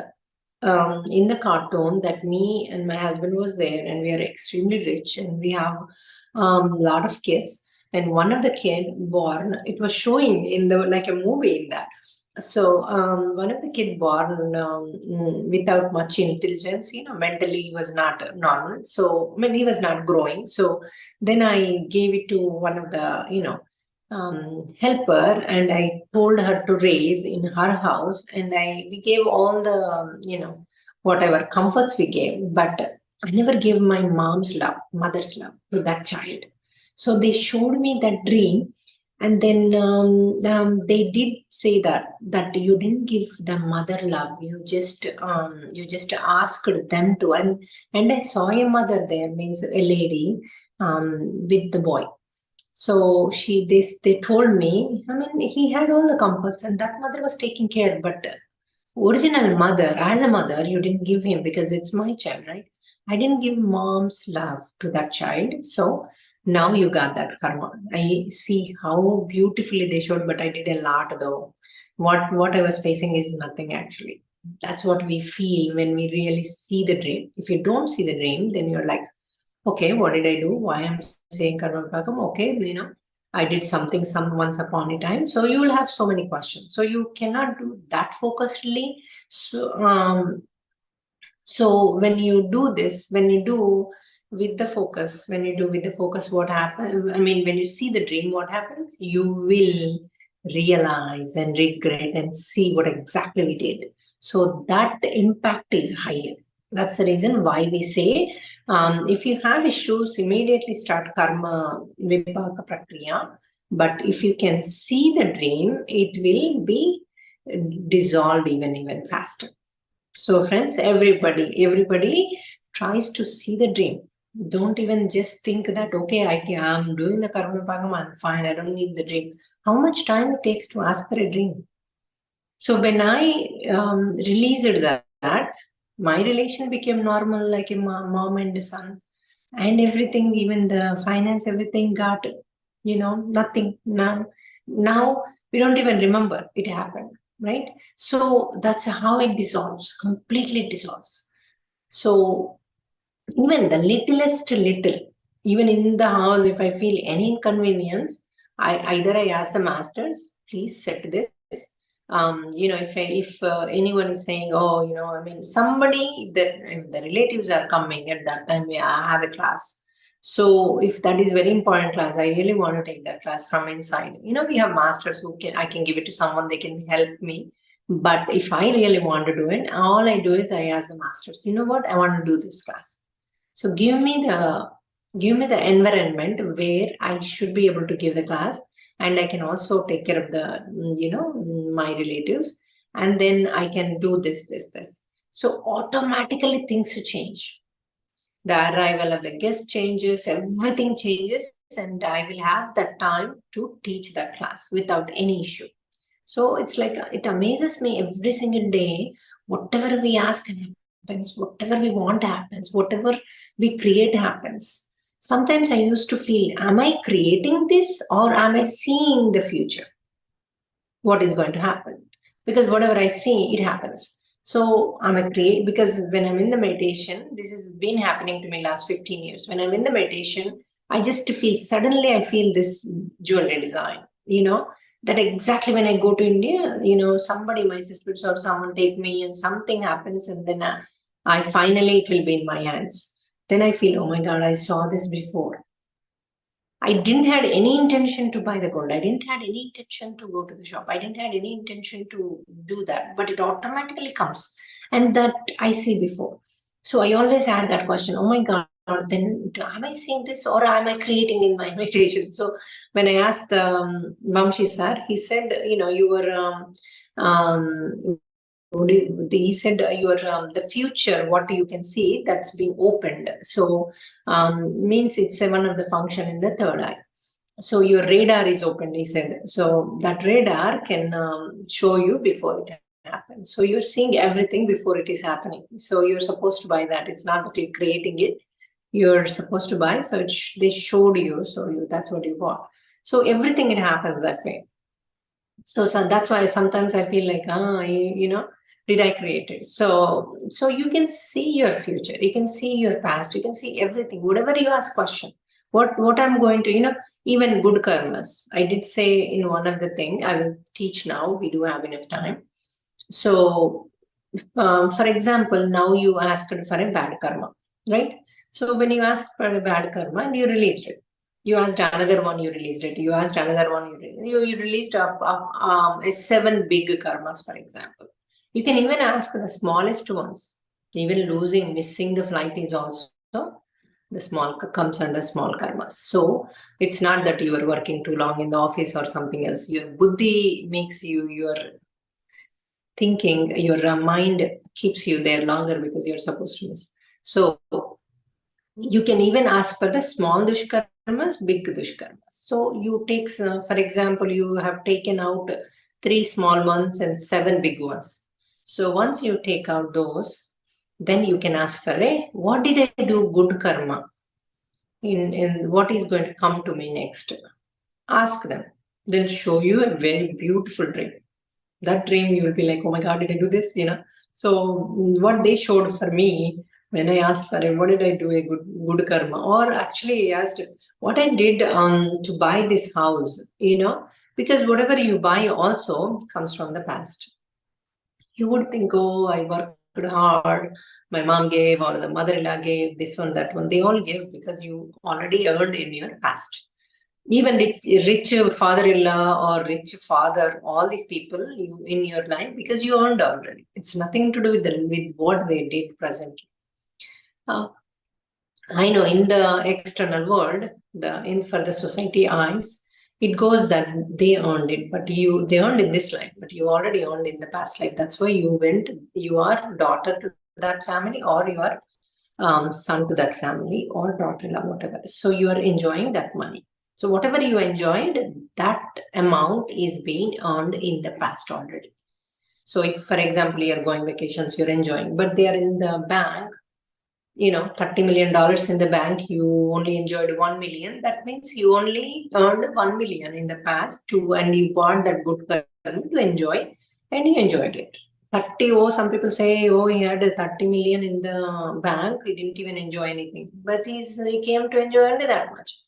in the cartoon that me and my husband was there, and we are extremely rich, and we have a lot of kids. And one of the kid born, it was showing in the like a movie in that. So one of the kid born without much intelligence, mentally he was not normal. So I mean he was not growing. So then I gave it to one of the helper, and I told her to raise in her house, and we gave all the whatever comforts we gave, but I never gave my mother's love to that child. So they showed me that dream, and then they did say that you didn't give the mother love. You just asked them to, and I saw a mother there, means a lady with the boy. So they told me, I mean, he had all the comforts, and that mother was taking care, but original mother, as a mother, you didn't give him, because it's my child, right? I didn't give mom's love to that child. So now you got that karma. I see how beautifully they showed, but I did a lot though. What I was facing is nothing actually. That's what we feel when we really see the dream. If you don't see the dream, then you're like, okay, what did I do? Why I'm saying karma bhagam? Okay, I did something once upon a time. So you will have so many questions. So you cannot do that focusedly. So when you do this, when you do with the focus, what happens? I mean, when you see the dream, what happens? You will realize and regret and see what exactly we did. So that impact is higher. That's the reason why we say, if you have issues, immediately start karma vipaka prakriya. But if you can see the dream, it will be dissolved even faster. So friends, everybody tries to see the dream. Don't even just think that, okay, I'm doing the karma bhagam, I'm fine, I don't need the dream. How much time it takes to ask for a dream? So when I released that, my relation became normal, like a mom and a son, and everything, even the finance, everything got, nothing. Now we don't even remember it happened, right? So that's how it dissolves, completely dissolves. So even the littlest little, even in the house, if I feel any inconvenience, I ask the masters, please set this. If anyone is saying, oh, somebody, if the relatives are coming at that time, I have a class. So if that is very important class, I really want to take that class from inside. We have masters who I can give it to someone, they can help me. But if I really want to do it, all I do is I ask the masters, you know what, I want to do this class. So give me the environment where I should be able to give the class, and I can also take care of the, my relatives, and then I can do this. So automatically things change. The arrival of the guest changes, everything changes, and I will have that time to teach that class without any issue. So it's like, it amazes me every single day, whatever we ask happens, whatever we want happens, whatever we create happens. Sometimes I used to feel, am I creating this or am I seeing the future? What is going to happen? Because whatever I see, it happens. So I'm a create, because when I'm in the meditation, this has been happening to me last 15 years. When I'm in the meditation, I just feel, suddenly I feel this jewelry design, that exactly when I go to India, somebody, my sisters or someone take me and something happens, and then I finally, it will be in my hands. Then I feel, oh my God, I saw this before. I didn't had any intention to buy the gold. I didn't had any intention to go to the shop. I didn't had any intention to do that, but it automatically comes. And that I see before. So I always had that question, oh my God, then am I seeing this or am I creating in my meditation? So when I asked Vamshi sir, he said, you were, he said, your the future, what you can see, that's being opened. So means it's one of the function in the third eye. So your radar is opened, he said. So that radar can show you before it happens. So you're seeing everything before it is happening. So you're supposed to buy that. It's not that you're creating it. You're supposed to buy. So they showed you. So that's what you bought. So everything, it happens that way. So that's why sometimes I feel like, did I create it? So you can see your future, you can see your past, you can see everything. Whatever you ask question, what I'm going to, even good karmas. I did say in one of the thing, I will teach now. We do have enough time. So, for example, now you asked for a bad karma, right? So when you ask for a bad karma and you released it, you asked another one, you released it. You asked another one, you released a 7 big karmas, for example. You can even ask the smallest ones. Even missing the flight is also the small comes under small karmas. So it's not that you are working too long in the office or something else. Your buddhi makes you, your thinking, your mind keeps you there longer because you're supposed to miss. So you can even ask for the small dushkarmas, big dushkarmas. So you take, for example, you have taken out 3 small ones and 7 big ones. So once you take out those, then you can ask for what did I do good karma? In what is going to come to me next? Ask them. They'll show you a very beautiful dream. That dream, you will be like, oh my God, did I do this? So what they showed for me, when I asked for it, what did I do a good karma? Or actually I asked what I did to buy this house, because whatever you buy also comes from the past. You would think, oh, I worked hard, my mom gave, or the mother-in-law gave, this one, that one. They all give because you already earned in your past. Even rich father-in-law or rich father, all these people in your life, because you earned already. It's nothing to do with what they did presently. I know in the external world, for the society eyes, it goes that they earned it, but they earned in this life, but you already earned in the past life. That's why you are daughter to that family, or you are son to that family, or daughter-in-law, whatever. So you are enjoying that money. So whatever you enjoyed, that amount is being earned in the past already. So if, for example, you're going vacations, you're enjoying, but they are in the bank, $30 million in the bank, you only enjoyed 1 million. That means you only earned 1 million in the past and you bought that good karma to enjoy, and you enjoyed it. 30, some people say, he had 30 million in the bank, he didn't even enjoy anything. But he came to enjoy only that much.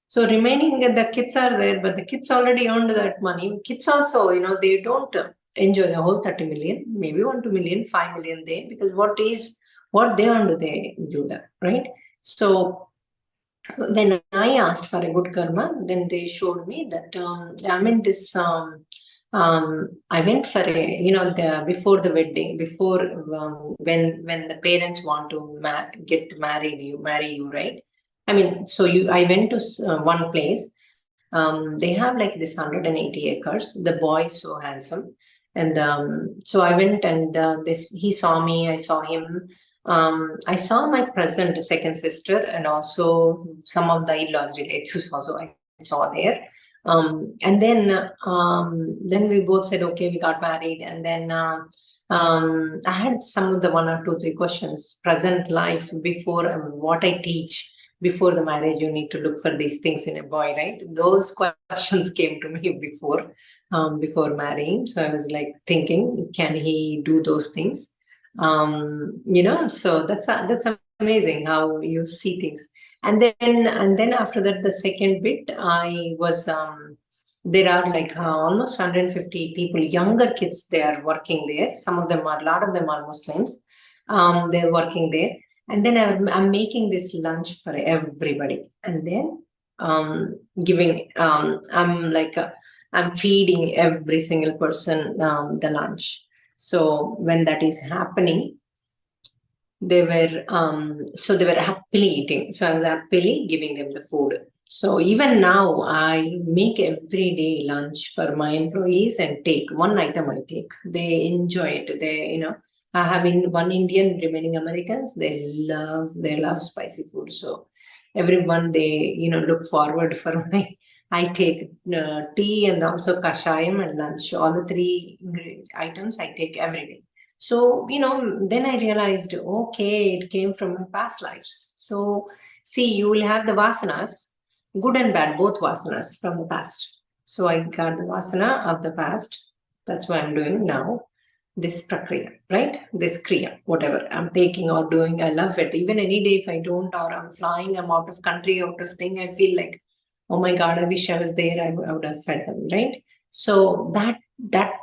So remaining, the kids are there, but the kids already earned that money. Kids also, they don't enjoy the whole 30 million, maybe 1, 2 million, 5 million there, because what they earned, they do that, right? So when I asked for a good karma, then they showed me that I went for before the wedding, before when the parents want to marry you, right? I mean, I went to one place. They have like this 180 acres. The boy is so handsome, and so I went, and he saw me. I saw him. I saw my present second sister, and also some of the in-laws relatives also I saw there. And then we both said, okay, we got married. And then I had some of the 1 or 2, 3 questions. Present life, before what I teach, before the marriage, you need to look for these things in a boy, right? Those questions came to me before marrying. So I was like thinking, can he do those things? So that's amazing how you see things. And then after that, the second bit, I was there are like almost 150 people, younger kids, they are working there. A lot of them are Muslims. They're working there. And then I'm making this lunch for everybody. And then giving, I'm feeding every single person the lunch. So when that is happening, they were happily eating. So I was happily giving them the food. So even now, I make everyday lunch for my employees and take one item. I take. They enjoy it. I have one Indian, remaining Americans. They love spicy food. So everyone, they look forward for my. I take tea and also kashayam and lunch. All the 3 items I take every day. So, then I realized, okay, it came from my past lives. So, see, you will have the vasanas, good and bad, both vasanas from the past. So, I got the vasana of the past. That's what I'm doing now. This prakriya, right? This kriya, whatever I'm taking or doing, I love it. Even any day, if I don't, or I'm flying, I'm out of country, out of thing, I feel like, oh my God, I wish I was there. I would have fed them, right? So that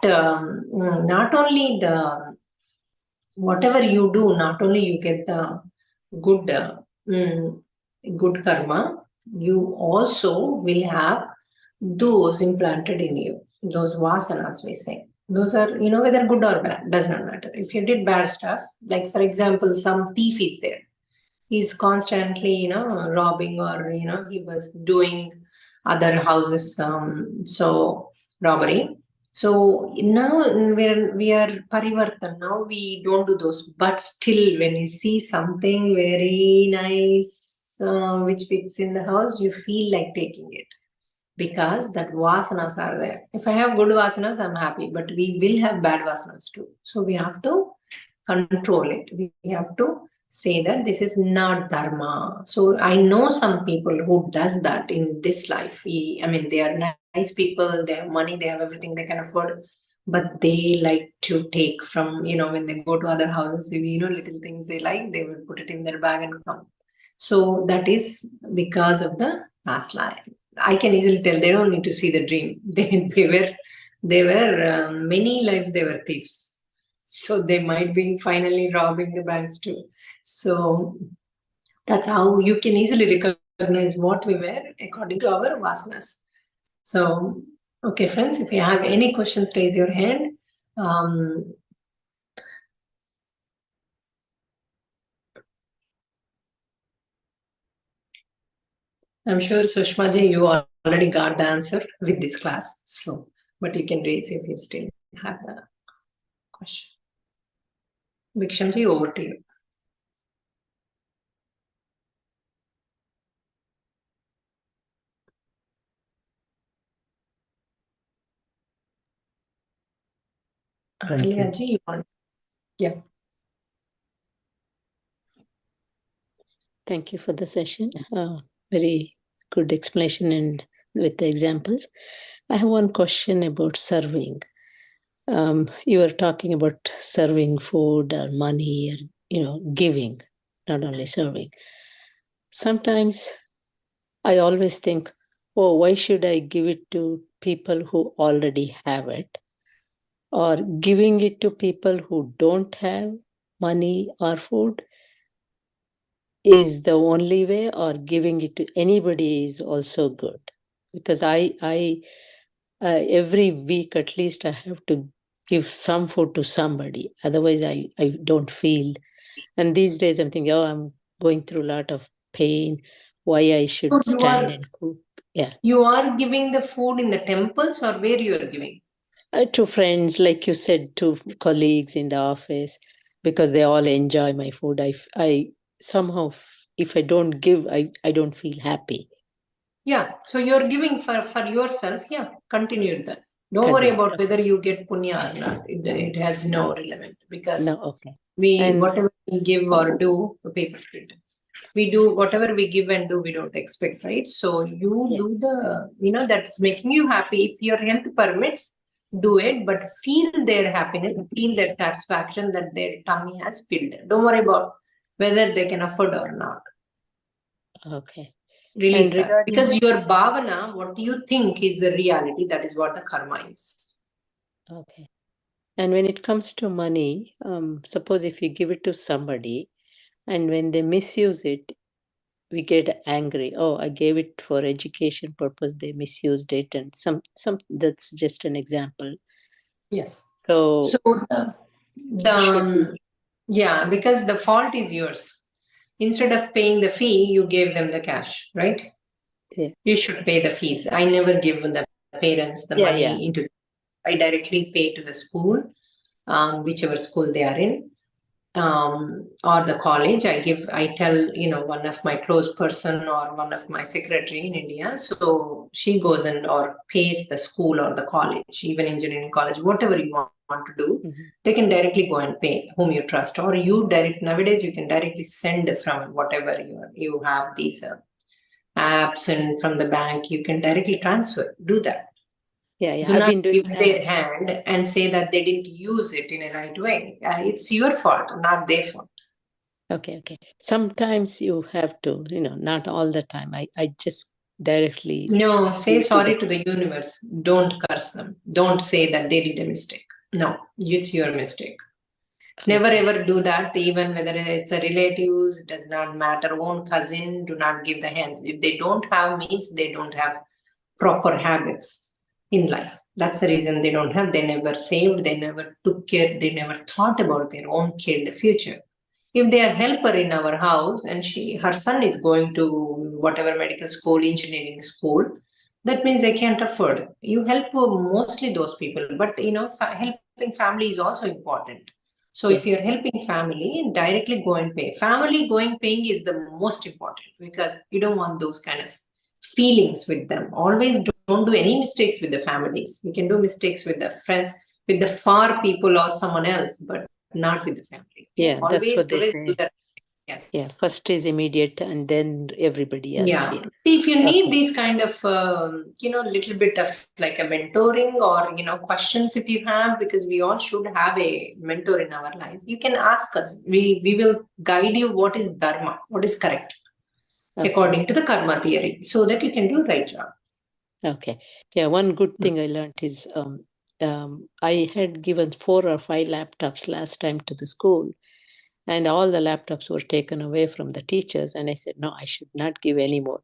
not only whatever you do, not only you get the good good karma, you also will have those implanted in you, those vasanas, we say. Those are, whether good or bad, does not matter. If you did bad stuff, like for example, some thief is there. He's constantly, robbing, or, he was doing other houses, robbery. So now we are parivartan. Now we don't do those. But still, when you see something very nice, which fits in the house, you feel like taking it, because that vasanas are there. If I have good vasanas, I'm happy. But we will have bad vasanas too. So we have to control it. We have to say that this is not dharma. So I know some people who does that in this life. They are nice people, they have money, they have everything they can afford, but they like to take from, when they go to other houses, little things they like, they will put it in their bag and come. So that is because of the past life. I can easily tell, they don't need to see the dream. They were many lives they were thieves. So they might be finally robbing the banks too. So that's how you can easily recognize what we were according to our vasanas. So, okay, friends, if you have any questions, raise your hand. I'm sure, Sushma ji, you already got the answer with this class. So, but you can raise if you still have the question. Bhikshamji, over to you. Thank you. Aliaji, you want? Yeah. Thank you for the session. Very good explanation and with the examples. I have one question about serving. You were talking about serving food or money or giving, not only serving. Sometimes I always think, oh, why should I give it to people who already have it? Or giving it to people who don't have money or food is the only way, or giving it to anybody is also good? Because I every week at least I have to give some food to somebody, otherwise I don't feel. And these days I'm thinking, oh, I'm going through a lot of pain, why I should So stand and cook. Yeah, you are giving the food in the temples, or where you are giving? to friends, like you said, to colleagues in the office, because they all enjoy my food. I somehow, if I don't give, I don't feel happy. Yeah. So you're giving for yourself. Yeah. Continue that. Don't worry about whether you get punya or not. It has no relevance, because No, okay. And whatever we give or do, the paper split. We do whatever we give and do, we don't expect, right? So you Yeah. do the, that's making you happy. If your health permits, do it, but feel their happiness, feel that satisfaction that their tummy has filled. Don't worry about whether they can afford or not. okay. Release And that. regarding- Because your bhavana, what you think is the reality, that is what the karma is. Okay. And when it comes to money, suppose if you give it to somebody and when they misuse it, we get angry. Oh, I gave it for education purpose, they misused it, and some that's just an example. Yes. So So yeah, because the fault is yours. Instead of paying the fee, you gave them the cash, right? Yeah. You should pay the fees. I never give the parents the money into. I directly pay to the school, whichever school they are in, or the college. I tell, one of my close person or one of my secretary in India. So she goes and or pays the school or the college, even engineering college, whatever you want to do. Mhm. They can directly go and pay whom you trust, or nowadays you can directly send from whatever you have these apps, and from the bank you can directly transfer. Do that. yeah, Do I've not been doing give that. their hand and say that they didn't use it in a right way. It's your fault, not their fault. Okay. Sometimes you have to, not all the time. I just directly No, say give to sorry to the universe. Don't curse them. Don't say that they did a mistake. No, it's your mistake. Never ever do that, even whether it's a relatives, it does not matter, own cousin, do not give the hands. If they don't have means, they don't have proper habits in life. That's the reason they don't have. They never saved, they never took care, they never thought about their own kid future. If they are helper in our house and her son is going to whatever medical school, engineering school, that means they can't afford. You help mostly those people, but helping family is also important. So if you're helping family, directly go and pay. Family going paying is the most important, because you don't want those kind of feelings with them. Always don't do any mistakes with the families. You can do mistakes with the friend, with the far people or someone else, but not with the family. Yeah, that's what they always say. do that. Yes. Yeah, first is immediate and then everybody else. Yeah. Yeah. See, if you need Okay. these kind of, little bit of like a mentoring or, questions if you have, because we all should have a mentor in our life, you can ask us. We will guide you what is dharma, what is correct, according to the karma theory, so that you can do right job. Okay. Yeah, one good thing I learned is I had given 4 or 5 laptops last time to the school, and all the laptops were taken away from the teachers. And I said, no, I should not give any more.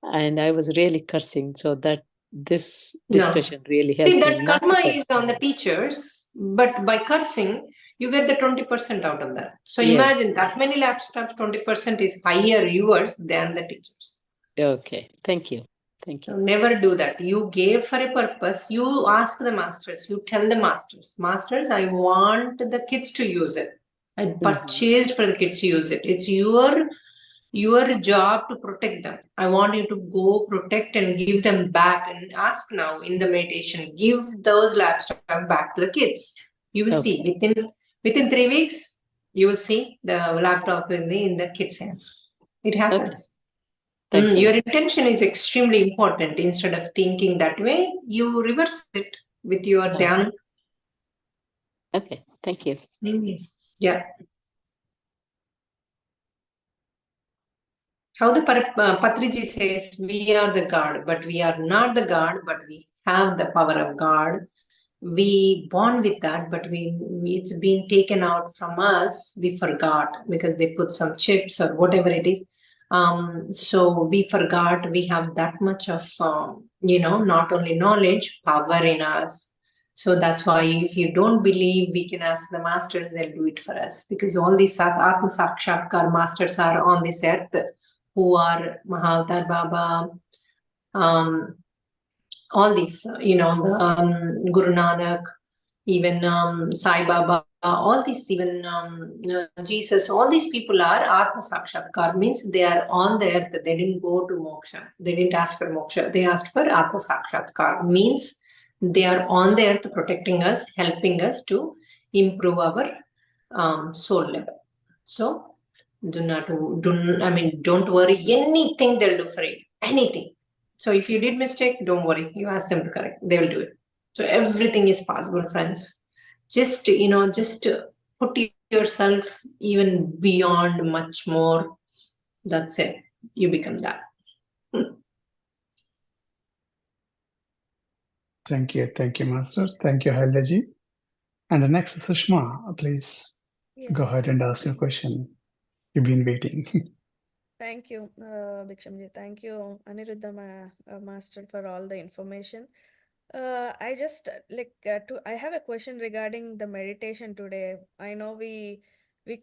And I was really cursing. So that this discussion really helped See, me that not to karma curse. is on the teachers, but by cursing, you get the 20% out of that. So Yes. imagine that many laptops, 20% is higher yours than the teachers. Okay. Thank you. Thank So you. never do that. You gave for a purpose. You ask the masters. You tell the masters, masters, I want the kids to use it. I purchased for the kids to use it. It's your job to protect them. I want you to go protect and give them back. And ask now in the meditation, give those laptops back to the kids. You will see within 3 weeks, you will see the laptop in the kids' hands. It happens. Thanks a Your lot. intention is extremely important. Instead of thinking that way, you reverse it with your dhyan. Okay, thank you. Yeah. How the Patriji says, we are the God, but we are not the God, but we have the power of God. We born with that, but it's been taken out from us. We forgot because they put some chips or whatever it is. So we forgot we have that much of, not only knowledge, power in us. So that's why if you don't believe, we can ask the masters, they'll do it for us. Because all these Atma Sakshatkar masters are on this earth, who are Mahavatar Baba, all these, Guru Nanak, even Sai Baba, all these, even Jesus, all these people are Atma Sakshatkar, means they are on the earth. They didn't go to moksha. They didn't ask for moksha. They asked for Atma Sakshatkar, means they are on the earth protecting us, helping us to improve our soul level. So don't worry, anything they'll do for you, anything. So if you did mistake, don't worry, you ask them to correct, they will do it. So everything is possible, friends. Just put yourself even beyond much more. That's it, you become that. Thank you, Master. Thank you, Hailaji. And the next, Sushma, please go ahead and ask your question. You've been waiting. Thank you, Bhikshamji. Thank you, Aniruddha Master, for all the information. I just I have a question regarding the meditation today. I know we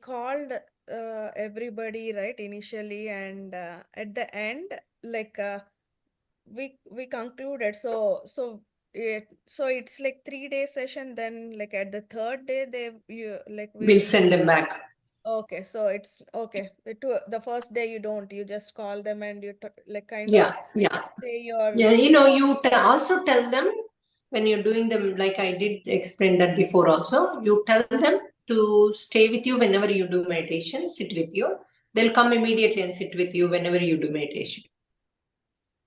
called everybody right initially, and at the end, we concluded. So it's like 3 day session. Then at the third day, We'll send them back. Okay, so it's okay. The first day you just call them and you Yeah. say your Yeah, you also tell them when you're doing them, like I did explain that before also, you tell them to stay with you whenever you do meditation, sit with you. They'll come immediately and sit with you whenever you do meditation.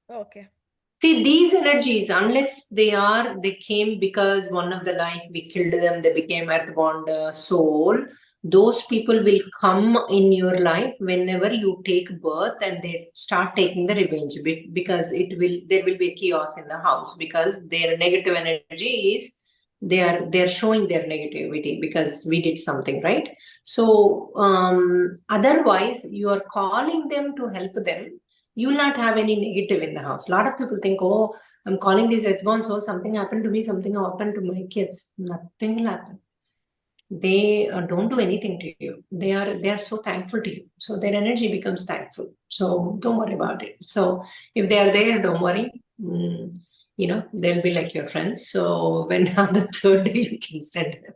Okay. See, these energies, unless they came because one of the life we killed them, they became earthbound soul. Those people will come in your life whenever you take birth, and they start taking the revenge because there will be chaos in the house because their negative energy is they're showing their negativity because we did something, right? So otherwise you are calling them to help them. You will not have any negative in the house. A lot of people think, oh, I'm calling these earthbound souls, something happened to me, something happened to my kids. Nothing will happen. They don't do anything to you. They are so thankful to you. So their energy becomes thankful. So don't worry about it. So if they are there, don't worry. They'll be like your friends. So when on the third day, you can send them.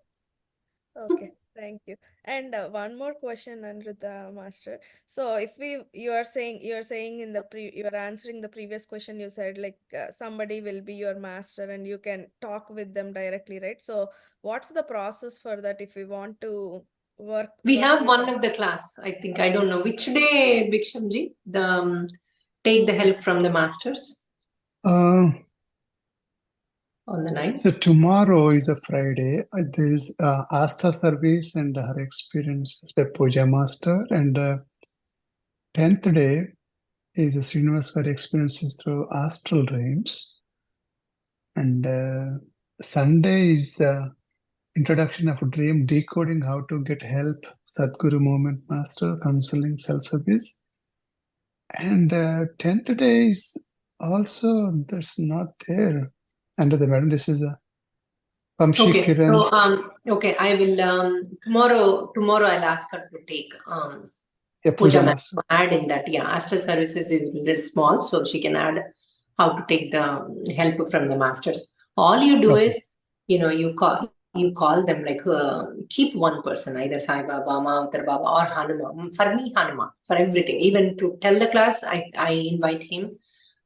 Okay, thank you. And one more question, Aniruddha Master. So if you're saying you're answering the previous question, you said somebody will be your master and you can talk with them directly, right? So what's the process for that if we want to work We have with one them? of the class, I think. I don't know which day, Bhikshamji, take the help from the masters. On the 9th. So tomorrow is a Friday. There's Asta service and her experience as a Puja Master. And 10th day is a Srinivaswar experiences through astral dreams. And Sunday is introduction of dream decoding, how to get help, Sadguru Moment Master, counseling, self-service. And 10th day is also, that's not there under the madam. This is a Vamshi Okay. Kiran. So okay, I will tomorrow I'll ask her to take Yeah, Puja Master. add in that. Yeah, astral services is little small, so she can add how to take the help from the masters. All you do is, you call them like, keep one person, either Sai Baba, Mavatar Baba, or Hanuma. For me, Hanuma, for everything. Even to tell the class, I invite him.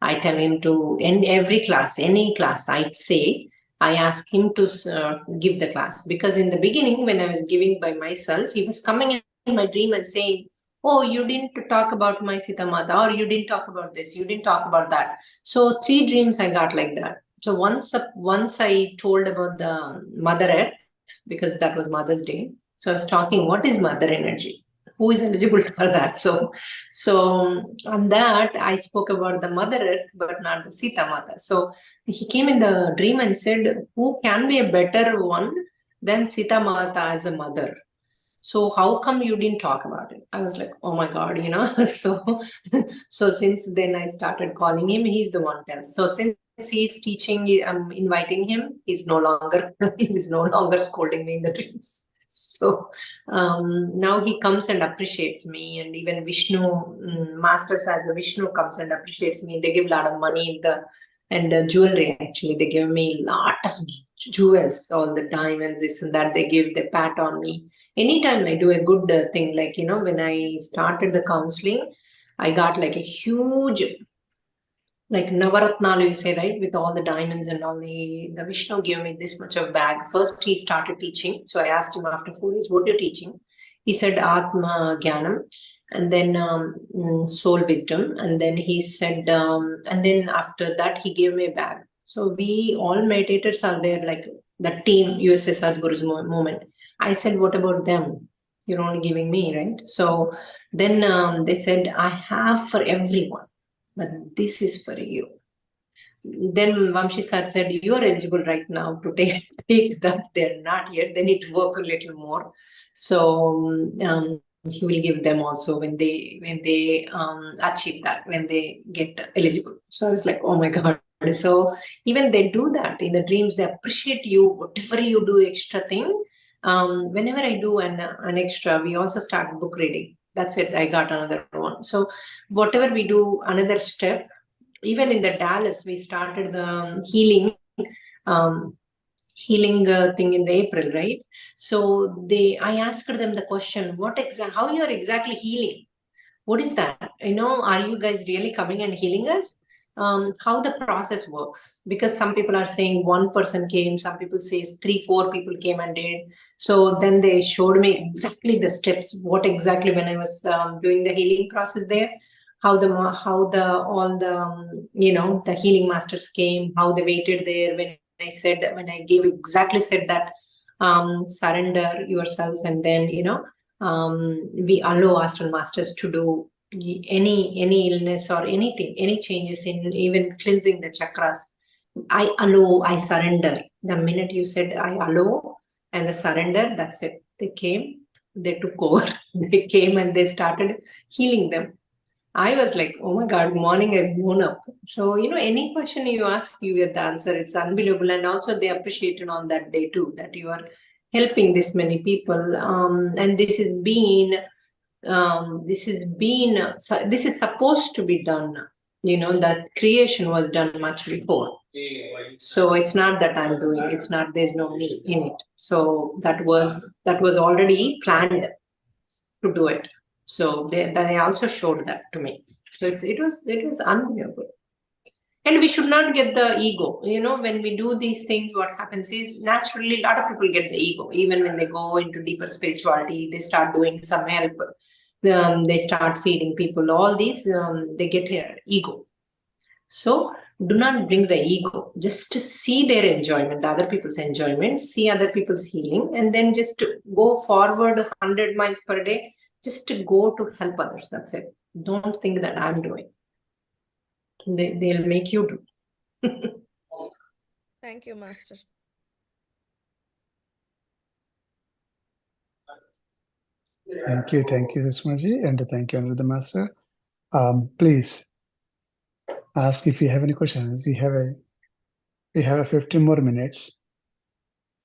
I tell him to, in every class, any class, I'd say, I ask him to give the class. Because in the beginning, when I was giving by myself, he was coming in my dream and saying, oh, you didn't talk about my Sita Mata, or you didn't talk about this, you didn't talk about that. So 3 dreams I got like that. So once I told about the Mother Earth, because that was Mother's Day. So I was talking, what is Mother Energy? Who is eligible for that? So on that, I spoke about the Mother Earth, but not the Sita Mata. So he came in the dream and said, who can be a better one than Sita Mata as a mother? So how come you didn't talk about it? I was like, oh my God, so since then I started calling him, he's the one tells. So since he's teaching, I'm inviting him, he's no longer scolding me in the dreams. So now he comes and appreciates me, and even Vishnu, masters as a Vishnu comes and appreciates me. They give a lot of money and jewelry. Actually, they give me a lot of jewels, all the diamonds, this and that. They pat on me. Anytime I do a good thing, like, when I started the counseling, I got like a huge, like Navaratnalu, you say, right? With all the diamonds and all the Vishnu gave me this much of bag. First, he started teaching. So I asked him after 4 days, what are you teaching? He said, Atma Jnanam, and then soul wisdom. And then he said, and then after that, he gave me a bag. So we all meditators are there, like the team USA Sadhguru's movement. I said, what about them? You're only giving me, right? So then they said, I have for everyone, but this is for you. Then Vamshi sir said, you are eligible right now to take that. They're not yet. They need to work a little more. So he will give them also when they achieve that, when they get eligible. So I was like, oh my God. So even they do that in the dreams. They appreciate you, whatever you do extra thing. Whenever I do an extra, we also start book reading. That's it. I got another one. So whatever we do, another step. Even in the Dallas, we started the healing thing in the April, right? So I asked them the question, how you are exactly healing? What is that? Are you guys really coming and healing us? How the process works? Because some people are saying 1 person came, some people say 3-4 people came and did. So then they showed me exactly the steps, what exactly when I was doing the healing process there, how the healing masters came, how they waited there when I said that surrender yourself, and then we allow astral masters to do any illness or anything, any changes in even cleansing the chakras. I surrender. The minute you said I allow and the surrender, that's it. They came, they took over. They came and they started healing them. I was like, oh my God, morning I've blown up. So, any question you ask, you get the answer. It's unbelievable. And also they appreciated on that day too, that you are helping this many people. And this is supposed to be done. That creation was done much before. So it's not that I'm doing, there's no me in it. So that was already planned to do it. So they also showed that to me. So it was unbelievable. And we should not get the ego. When we do these things, what happens is naturally a lot of people get the ego. Even when they go into deeper spirituality, they start doing some help. They start feeding people. All these, they get ego. So do not bring the ego. Just to see their enjoyment, other people's enjoyment, see other people's healing, and then just go forward 100 miles per day. Just to go to help others. That's it. Don't think that I'm doing. They'll make you do. Thank you, Master. Thank you, Sushmaji, and thank you, Anuruddha Master. Please ask if you have any questions. We have a 15 more minutes.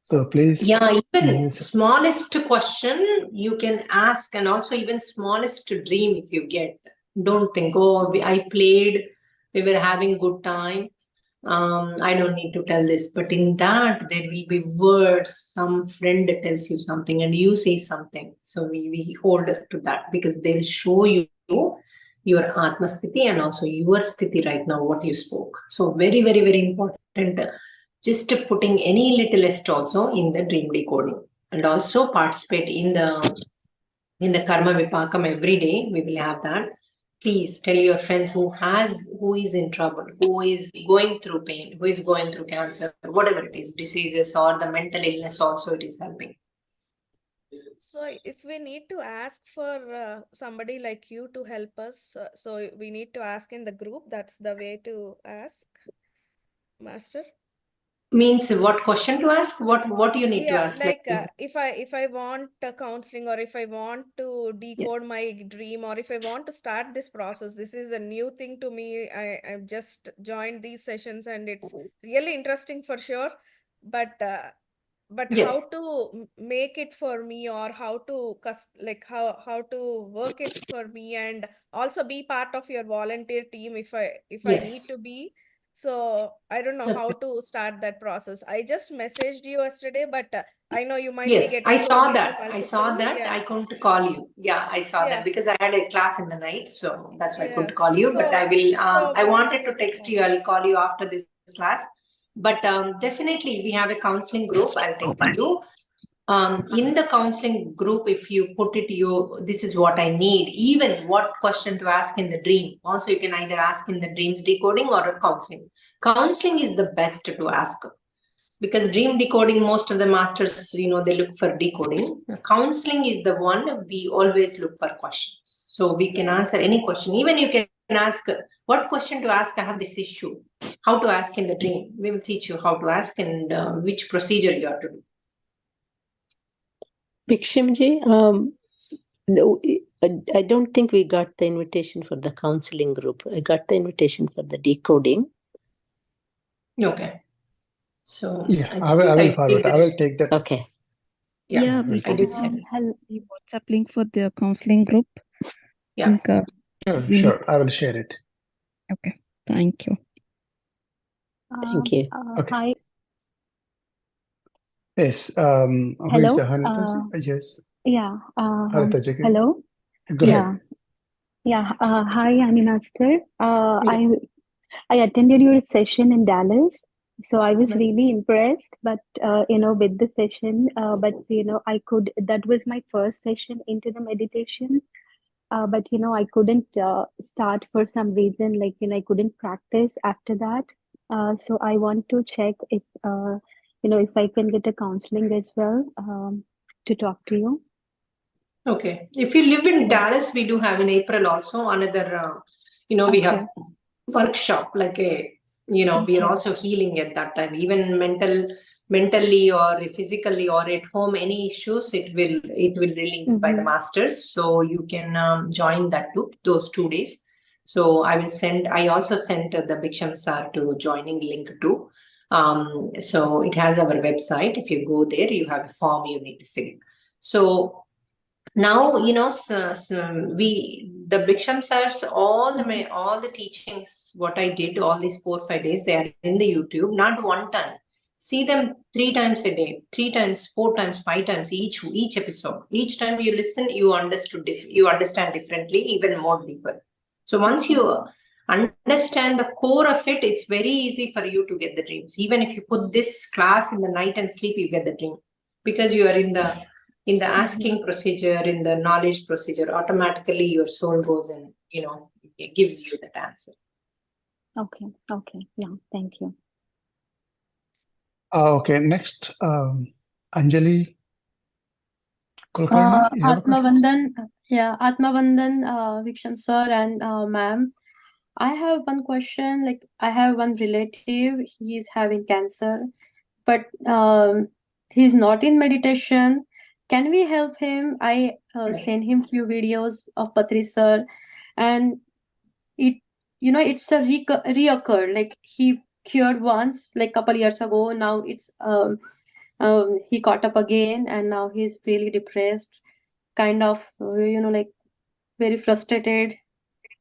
So please. Yeah, even smallest question you can ask, and also even smallest dream if you get. Don't think, I played, we were having good time. I don't need to tell this, but in that there will be words. Some friend tells you something and you say something. So we hold to that because they'll show you your Atma Sthiti and also your Sthiti right now, what you spoke. So very, very, very important. Just putting any little est also in the dream decoding, and also participate in the Karma Vipakam every day. We will have that. Please tell your friends who is in trouble, who is going through pain, who is going through cancer, whatever it is, diseases or the mental illness also it is helping. So if we need to ask for somebody like you to help us, so we need to ask in the group. That's the way to ask, Master. Means what question to ask? What you need to Yeah, ask? like if I want counseling, or if I want to decode my dream, or if I want to start this process, this is a new thing to me. I've just joined these sessions and it's really interesting for sure. But how Yes. to make it for me, or how to how to work it for me, and also be part of your volunteer team if I Yes. need to be. So I don't know how to start that process. I just messaged you yesterday, but I know you might be Yes, getting I so saw busy that. I saw multiple. that. Yeah. I couldn't call you. Yeah, I saw Yeah. that because I had a class in the night, so that's why I couldn't Yes. call you. But I will. So I want to wanted know to the text you. I'll process. call you after this class. But definitely, we have a counseling group. I'll text you. In the counseling group, if you put it, this is what I need. Even what question to ask in the dream. Also, you can either ask in the dreams decoding or a counseling. Counseling is the best to ask. Because dream decoding, most of the masters, they look for decoding. Counseling is the one we always look for questions. So we can answer any question. Even you can ask what question to ask. I have this issue. How to ask in the dream. We will teach you how to ask and which procedure you have to do. Bhikshimji, no, I don't think we got the invitation for the counseling group. I got the invitation for the decoding. Okay. So Yeah, I will forward. I will take that. Okay. Yeah, we'll I take did it. send. The WhatsApp link for the counseling group. Yeah. Think, Sure. I will share it. okay. Thank you. Thank you. Okay. Hi. Yes. Who Hello. is Hanita? Yes. Yeah. Hanita ji. Hello. Go ahead. Yeah. Hi, Annie Master. Yeah. I attended your session in Dallas, so I was really impressed. But with the session, that was my first session into the meditation. But I couldn't start for some reason. I couldn't practice after that. So I want to check if I can get a counseling as well to talk to you. Okay. If you live in Dallas, we do have in April also another, we have workshop like we are also healing at that time, even mentally or physically or at home, any issues, it will release by the masters. So you can join that too, those 2 days. So I also sent the Bhiksham sir to joining link too. So it has our website. If you go there, you have a form you need to fill. So now the Bhiksham sirs, all the teachings what I did all these 4-5 days, they are in the YouTube, not one time. See them 3 times a day, 3 times, 4 times, 5 times each episode. Each time you listen, you understand differently, even more deeper. So once you understand the core of it, it's very easy for you to get the dreams. Even if you put this class in the night and sleep, you get the dream, because you are in the asking procedure, in the knowledge procedure. Automatically your soul goes and it gives you that answer. Okay. Yeah, thank you. Okay, next, Anjali Kulkarni. You have a question? Atmavandan, Viksham sir and ma'am. I have one question. Like, I have one relative, he is having cancer, but he's not in meditation. Can we help him? I send him few videos of Patri sir, and it's a reoccur. Like, he cured once, like couple years ago. Now it's he caught up again, and now he's really depressed, kind of like very frustrated.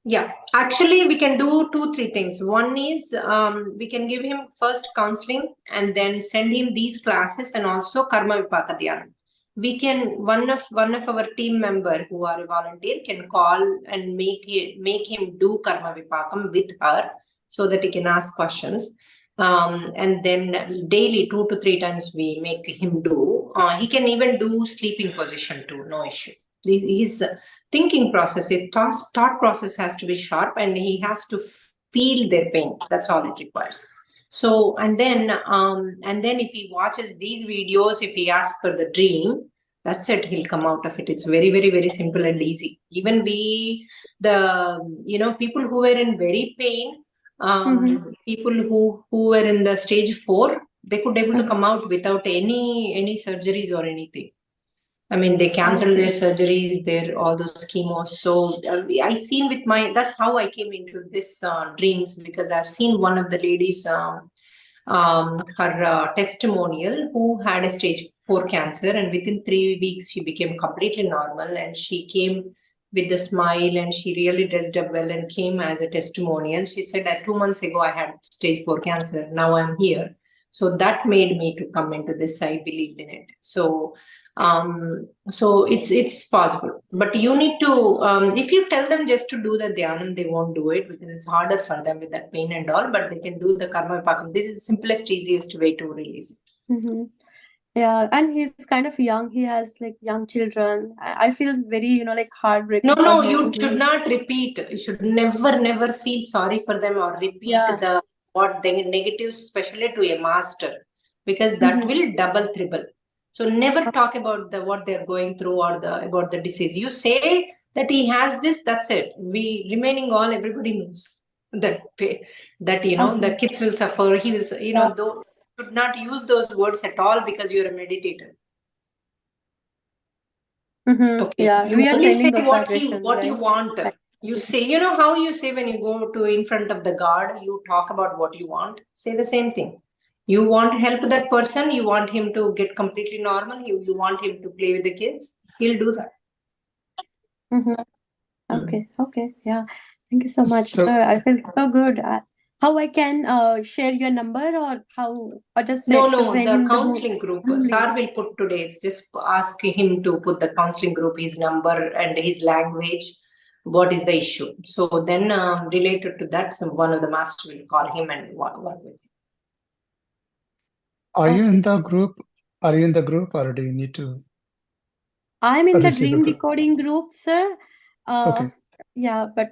Yeah, actually, we can do 2-3 things. One is we can give him first counseling and then send him these classes and also Karma Vipaka Dhyanam. We can one of our team member who are a volunteer can call and make him do Karma Vipakam with her so that he can ask questions. And then daily 2 to 3 times we make him do. He can even do sleeping position too, no issue. His thinking process, his thought process has to be sharp, and he has to feel their pain. That's all it requires. So, and then if he watches these videos, if he asks for the dream, that's it. He'll come out of it. It's very, very, very simple and easy. Even people who were in very pain, people who were in the stage 4, they could able to come out without any surgeries or anything. I mean, they canceled their surgeries, all those chemos. So I seen with that's how I came into this dreams, because I've seen one of the ladies, her testimonial, who had a stage 4 cancer, and within 3 weeks she became completely normal, and she came with a smile, and she really dressed up well and came as a testimonial. She said that 2 months ago I had stage 4 cancer. Now I'm here. So that made me to come into this. I believed in it. So it's possible, but you need to if you tell them just to do the dhyanam, they won't do it because it's harder for them with that pain and all, but they can do the karma vipakam. This is the simplest, easiest way to release it. Yeah, and he's kind of young. He has like young children. I feel very, like heartbreaking for No, him. you should not repeat. You should never feel sorry for them or repeat the negatives, especially to a master, because that will double, triple. So never talk about what they're going through or about the disease. You say that he has this, that's it. Remaining all, everybody knows that the kids will suffer. He will, though should not use those words at all because you're a meditator. Okay. Yeah, You we are only say sending those vibrations, what you right? want. You say, how you say when you go to in front of the guard, you talk about what you want. Say the same thing. You want to help that person. You want him to get completely normal. You want him to play with the kids. He'll do that. Okay. Yeah. Thank you so much. So- I feel so good. How I can share your number, or just No, send the him counseling group. Zoom link? Sir will put today. Just ask him to put the counseling group, his number and his language. What is the issue? So then, related to that, one of the master will call him and work with him. Are you in the group? Are you in the group, or do you need to? I'm in the receive dream the- decoding group, sir. Okay. Yeah, but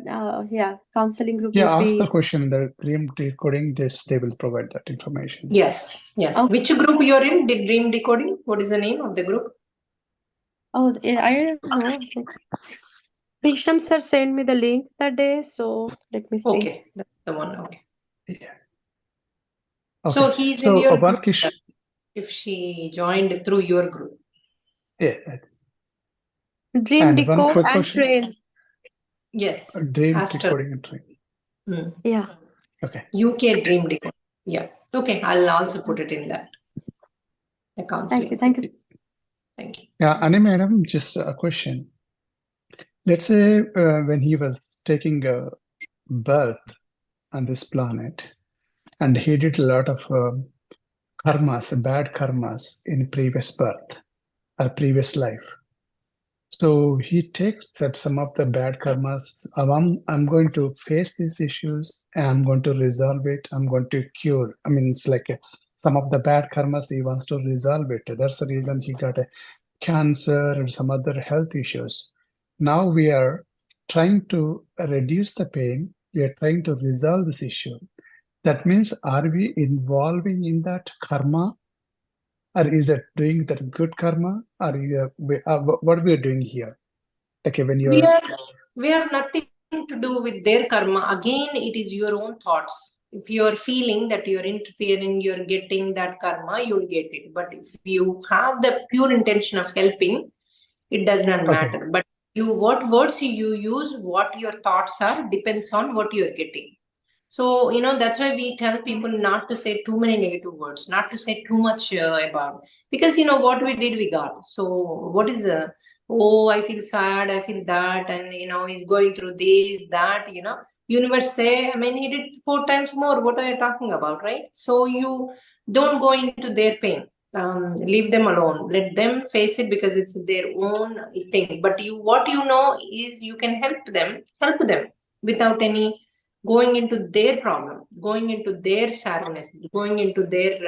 counseling group Yeah, would ask be. the question. The dream decoding this, they will provide that information. Yes. Okay. Which group you're in? Did dream decoding? What is the name of the group? Oh, I don't know. Prisham sir sent me the link that day, so let me see. Okay, that's the one. Okay. Yeah. So Okay. he's in your group. Avarkish, If she joined through your group. yeah. Dream And one decode quick and question. train. Yes. Dream Astral. decoding and training. Yeah. Okay. UK dream decode. Yeah. Okay. I'll also put it in that. The counseling. Thank you. Thank you. Yeah, Annie madam, just a question. Let's say when he was taking a birth on this planet, and he did a lot of karmas, bad karmas in previous birth or previous life. So he takes that some of the bad karmas. I'm going to face these issues and I'm going to resolve it. I'm going to cure. I mean, it's like some of the bad karmas he wants to resolve it. That's the reason he got a cancer or some other health issues. Now we are trying to reduce the pain. We are trying to resolve this issue. That means, are we involving in that karma? Or is it doing that good karma? Or what we are doing here? Okay, when you we have nothing to do with their karma. Again, it is your own thoughts. If you are feeling that you're interfering, you're getting that karma, you'll get it. But if you have the pure intention of helping, it does not matter. But what words you use, what your thoughts are, depends on what you're getting. So, that's why we tell people not to say too many negative words, not to say too much about, because, what we did, we got. So what is oh, I feel sad, I feel that, and he's going through this, that, universe say, I mean, he did 4 times more. What are you talking about, right? So you don't go into their pain. Leave them alone. Let them face it because it's their own thing. But what you know is you can help them without any going into their problem, going into their sadness, going into their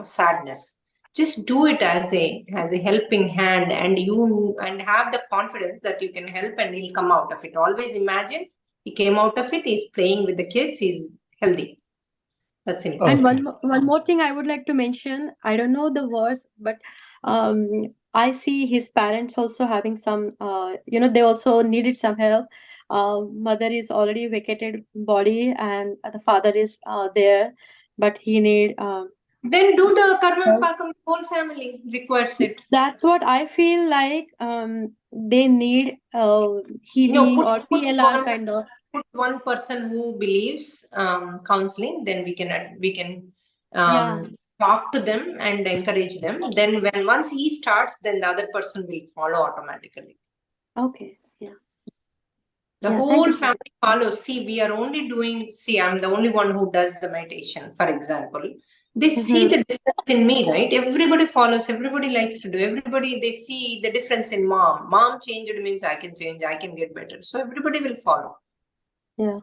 sadness. Just do it as a helping hand, and have the confidence that you can help and he'll come out of it. Always imagine he came out of it, he's playing with the kids, he's healthy. That's simple. And Okay. one more thing I would like to mention. I don't know the words, but I see his parents also having some. They also needed some help. Mother is already vacated body, and the father is there, but he need. Then do the karma help. pakam. Whole family requires it. That's what I feel like. They need healing or PLR kind of. Put one person who believes counseling, then we can Yeah. talk to them and encourage them. Then once he starts, then the other person will follow automatically. Okay. Yeah. The Yeah, thank whole you, sir. family follows. See, we are only doing, I'm the only one who does the meditation, for example. They see the difference in me, right? Everybody follows, everybody likes to do, they see the difference in mom. Mom changed means I can change, I can get better. So everybody will follow. Yeah.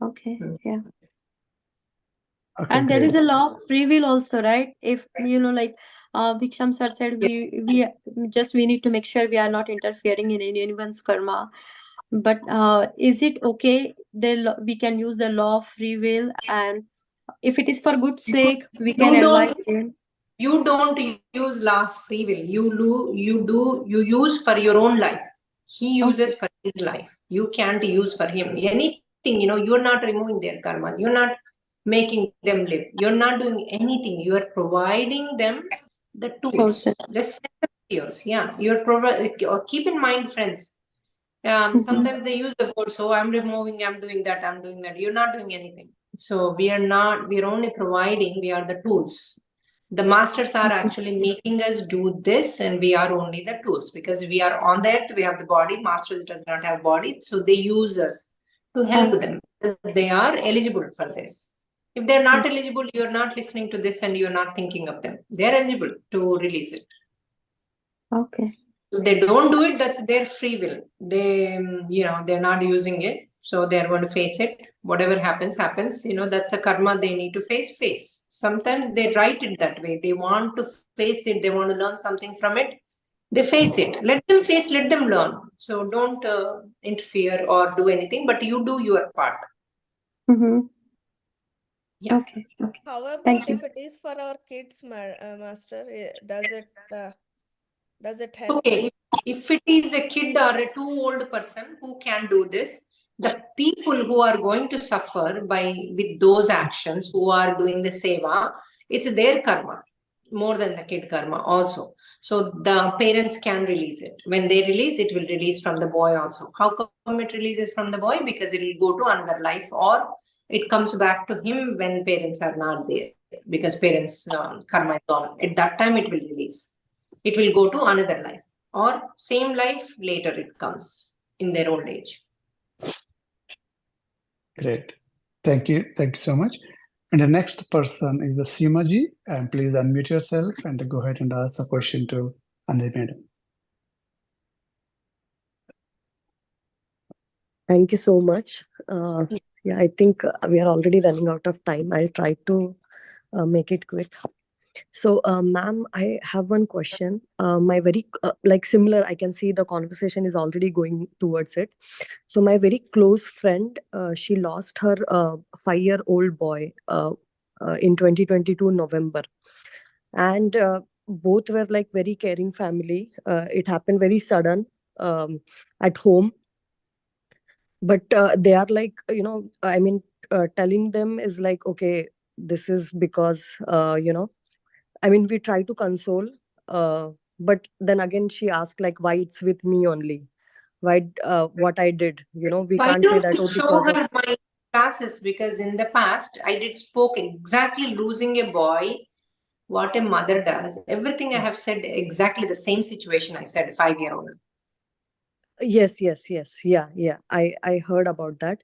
Okay. Yeah. Okay, And there is a great. law of free will also, right? If like Bhiksham sir said, we need to make sure we are not interfering in anyone's karma. But is it okay? We can use the law of free will, and if it is for good sake, we can advise him. You don't use law of free will. You use for your own life. He uses for his life. You can't use for him. Anything, you're not removing their karmas. You're not making them live. You're not doing anything. You are providing them the tools. Just yours. Yeah. Keep in mind, friends. Sometimes they use the word, so I'm removing, I'm doing that, I'm doing that. You're not doing anything. So we're only providing, we are the tools. The masters are actually making us do this, and we are only the tools because we are on the earth, we have the body, masters does not have body. So they use us to help them because they are eligible for this. If they're not eligible, you're not listening to this and you're not thinking of them. They're eligible to release it. Okay. If they don't do it, that's their free will. They're not using it. So they're going to face it. Whatever happens. That's the karma they need to face. Sometimes they write it that way. They want to face it. They want to learn something from it. They face it. Let them face, let them learn. So don't interfere or do anything, but you do your part. Yeah. Okay. How about Thank you. if it is for our kids, master? Does it help? Okay, if it is a kid or a too old person who can do this, the people who are going to suffer with those actions, who are doing the seva, it's their karma more than the kid karma also. So the parents can release it. When they release, it will release from the boy also. How come it releases from the boy? Because it will go to another life, or it comes back to him when parents are not there, because parents karma is gone. At that time, it will release. It will go to another life, or same life later it comes in their old age. Great. Thank you. Thank you so much. And the next person is the Seemaji. And please unmute yourself and go ahead and ask the question to Anil Madam. Thank you so much. Yeah, I think we are already running out of time. I'll try to make it quick. So, ma'am, I have one question. My very similar, I can see the conversation is already going towards it. So, my very close friend, she lost her 5-year-old boy in 2022 November, and both were like very caring family. It happened very sudden at home, but they are like, I mean, telling them is like, okay, this is because I mean, we try to console, but then again she asked like, why it's with me only, why what I did, we Why can't say don't that, you oh, show because her of my classes? Because in the past I did spoke exactly losing a boy what a mother does. Everything I have said, exactly the same situation I said, 5-year-old. Yes, yes, yes. Yeah, yeah. I heard about that.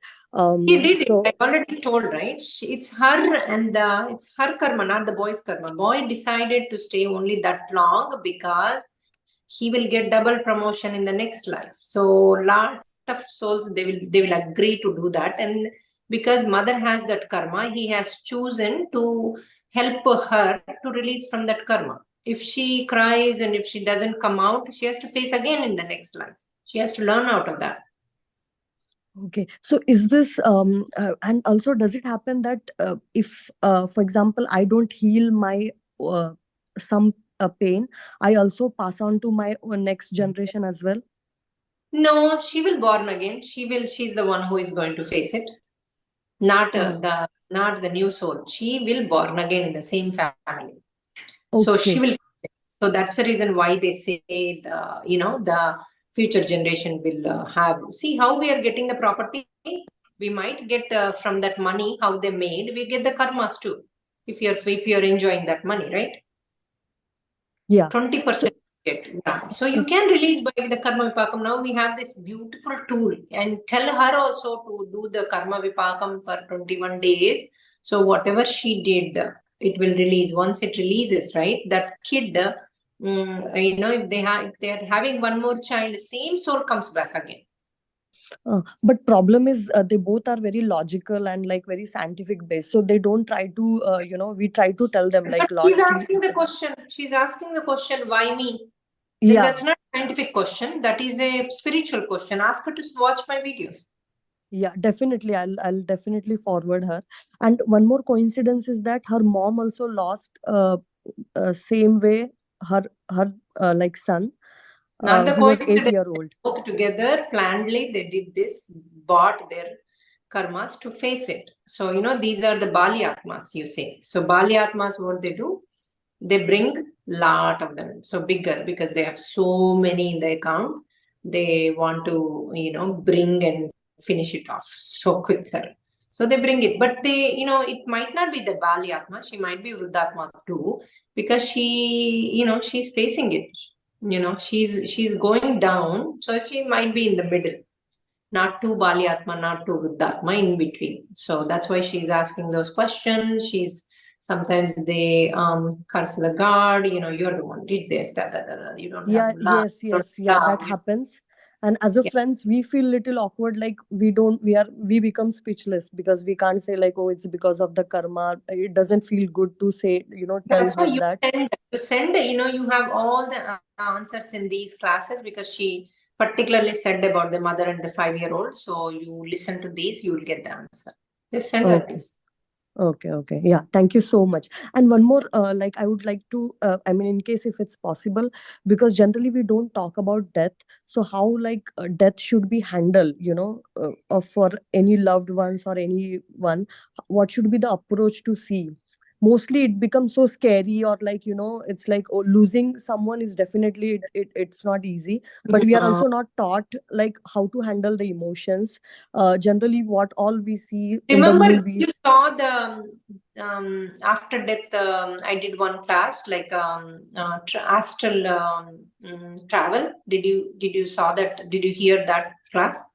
She did So it. I already told, right? It's her, and it's her karma, not the boy's karma. Boy decided to stay only that long because he will get double promotion in the next life. So lot of souls, they will agree to do that, and because mother has that karma, he has chosen to help her to release from that karma. If she cries and if she doesn't come out, she has to face again in the next life. She has to learn out of that. okay, so is this and also does it happen that if for example I don't heal my some pain, I also pass on to my next generation as well? No, she will born again. She's the one who is going to face it, not not the new soul. She will born again in the same family. So she Okay. will. So that's the reason why they say the future generation will have. See how we are getting the property. We might get from that money how they made. We get the karmas too. If you're enjoying that money, right? Yeah. 20%. Yeah. So you can release by the karma vipakam. Now we have this beautiful tool, and tell her also to do the karma vipakam for 21 days. So whatever she did, it will release. Once it releases, right? That kid, if they are having one more child, same soul comes back again. But problem is they both are very logical and like very scientific based, so they don't try to we try to tell them like But she's logically. asking the question. She's asking the question, why me? Then Yeah, that's not a scientific question. That is a spiritual question. Ask her to watch my videos. yeah, definitely. I'll definitely forward her. And one more coincidence is that her mom also lost same way her like son Not the who was coincidence. 8-year-old. Both together, plannedly, they did this, bought their karmas to face it. So, these are the Bali Atmas, you say. So, Bali Atmas, what they do? They bring lot of them. So, bigger, because they have so many in the account. They want to, bring and finish it off so quicker. So, they bring it. But it might not be the Bali Atma. She might be Vruddhatma too, because she's facing it. She's going down, so she might be in the middle, not too Bali Atma, not too Vruddhatma, in between. So that's why she's asking those questions. Sometimes they curse the guard, you're the one did this, that, you don't have love. Yes, yeah, that happens. And as a friends, we feel little awkward, like we become speechless because we can't say like, oh, it's because of the karma. It doesn't feel good to say, tell That's why her that. you send, you have all the answers in these classes, because she particularly said about the mother and the 5-year-old. So you listen to these, you will get the answer. Just send her Okay. this. Okay. Yeah, thank you so much. And one more, like I would like to, in case if it's possible, because generally we don't talk about death. So how like death should be handled, for any loved ones or anyone, what should be the approach to see? Mostly it becomes so scary, or like, it's like, oh, losing someone is definitely, it's not easy, but we are also not taught like how to handle the emotions. Generally what all we see in the Remember, you movies. saw the after death. I did one class like astral travel. Did you saw that? Did you hear that class?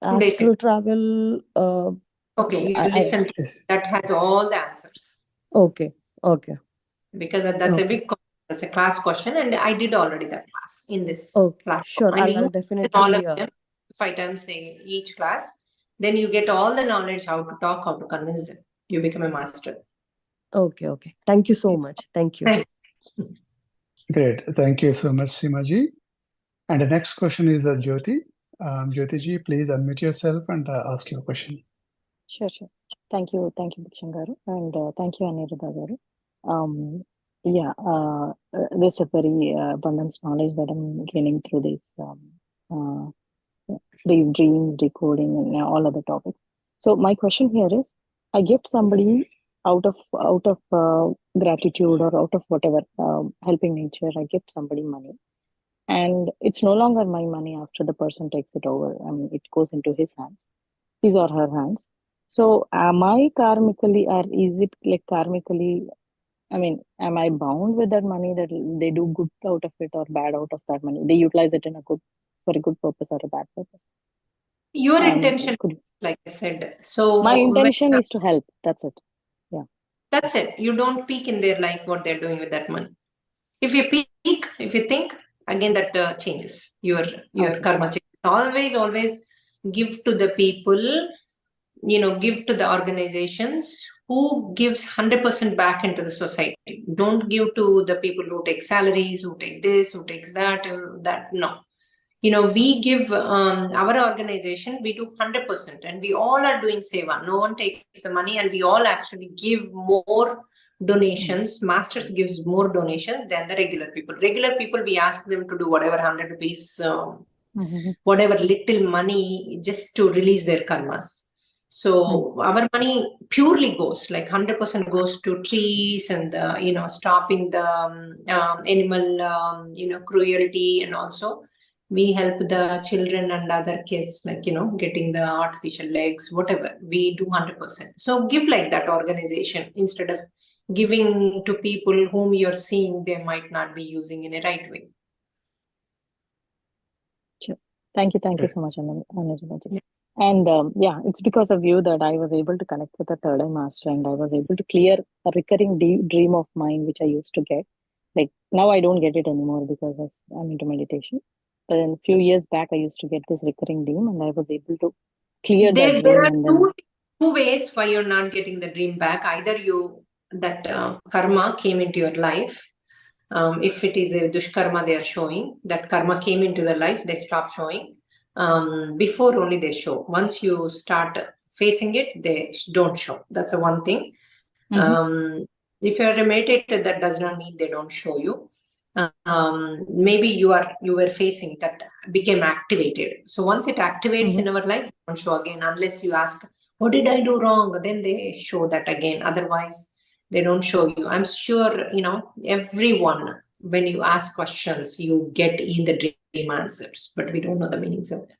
2 days ago. Astral travel. Okay, you I listen to Yes. that has all the answers, okay. because that's a Okay. big that's a class question, and I did already that class in this Okay. platform. Sure. And I'll you all definitely. of them 5 times say each class, then you get all the knowledge how to talk, how to convince them. You become a master. Okay. Thank you so much. Thank you. Great. Thank you so much, Simaji. And the next question is Jyoti. Jyoti ji, please unmute yourself and ask your question. Sure. Thank you, Bhushan garu, and thank you, Aniruddha garu. There's a very abundant knowledge that I'm gaining through these dreams, decoding, and all other topics. So my question here is, I gift somebody out of gratitude or out of whatever helping nature. I gift somebody money, and it's no longer my money after the person takes it over. I mean, it goes into his or her hands. So am I karmically, or is it like karmically I mean, am I bound with that money that they do good out of it or bad out of that money? They utilize it in a good for a good purpose or a bad purpose. Your intention, like I said. So my intention is to help. That's it. Yeah. That's it. You don't peek in their life what they're doing with that money. If you peek, if you think, again that changes. Your karma changes. Always give to the people, give to the organizations who gives 100% back into the society. Don't give to the people who take salaries, who take this, who takes that, no. We give our organization, we do 100%, and we all are doing seva. No one takes the money, and we all actually give more donations. Masters gives more donations than the regular people. Regular people, we ask them to do whatever 100 rupees, whatever little money, just to release their karmas. So our money purely goes, like 100% goes to trees and stopping the animal cruelty, and also we help the children and other kids, like getting the artificial legs, whatever. We do 100%. So give like that organization instead of giving to people whom you're seeing they might not be using in a right way. Sure. Thank you so much, Anujamaji. And yeah, it's because of you that I was able to connect with the third eye master, and I was able to clear a recurring dream of mine which I used to get. Like now I don't get it anymore because I'm into meditation. But then a few years back I used to get this recurring dream, and I was able to clear that dream. There are two ways why you're not getting the dream back. Either that karma came into your life. If it is a dushkarma they are showing, that karma came into the life, they stop showing. Before only they show. Once you start facing it, they don't show. That's the one thing. If you're a meditator, that does not mean they don't show you. Maybe you were facing that became activated. So once it activates in our life, they don't show again unless you ask, what did I do wrong? Then they show that again. Otherwise, they don't show you. I'm sure, everyone, when you ask questions, you get in the dream answers, but we don't know the meanings of them.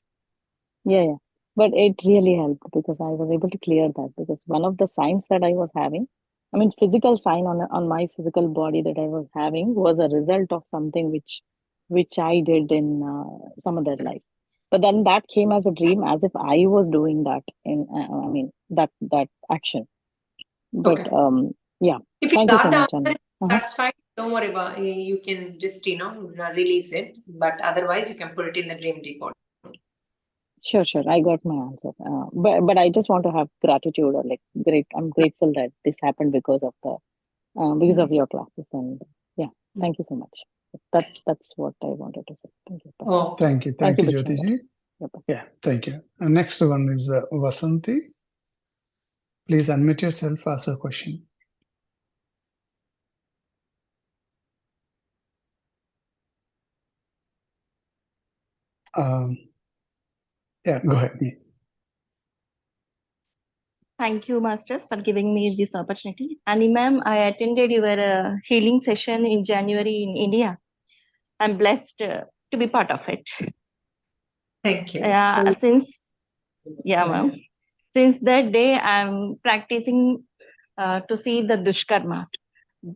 Yeah. But it really helped because I was able to clear that, because one of the signs that I was having, I mean, physical sign on my physical body that I was having was a result of something which I did in some other life. But then that came as a dream, as if I was doing that in, that action. But yeah, if you thank you so much. That's fine. Don't worry about it. You can just release it. But otherwise, you can put it in the dream record. Sure. I got my answer. But I just want to have gratitude, or I'm grateful that this happened because of your classes, and yeah, thank you so much. That's what I wanted to say. Thank you. Oh. Thank you, Jyotiji. Yeah, thank you. Next one is Vasanti. Please unmute yourself, ask a question. Yeah, go ahead. Thank you, Masters, for giving me this opportunity. And ma'am, I attended your healing session in January in India. I'm blessed to be part of it. Thank you. Ma'am. Since that day, I'm practicing to see the dushkarmas.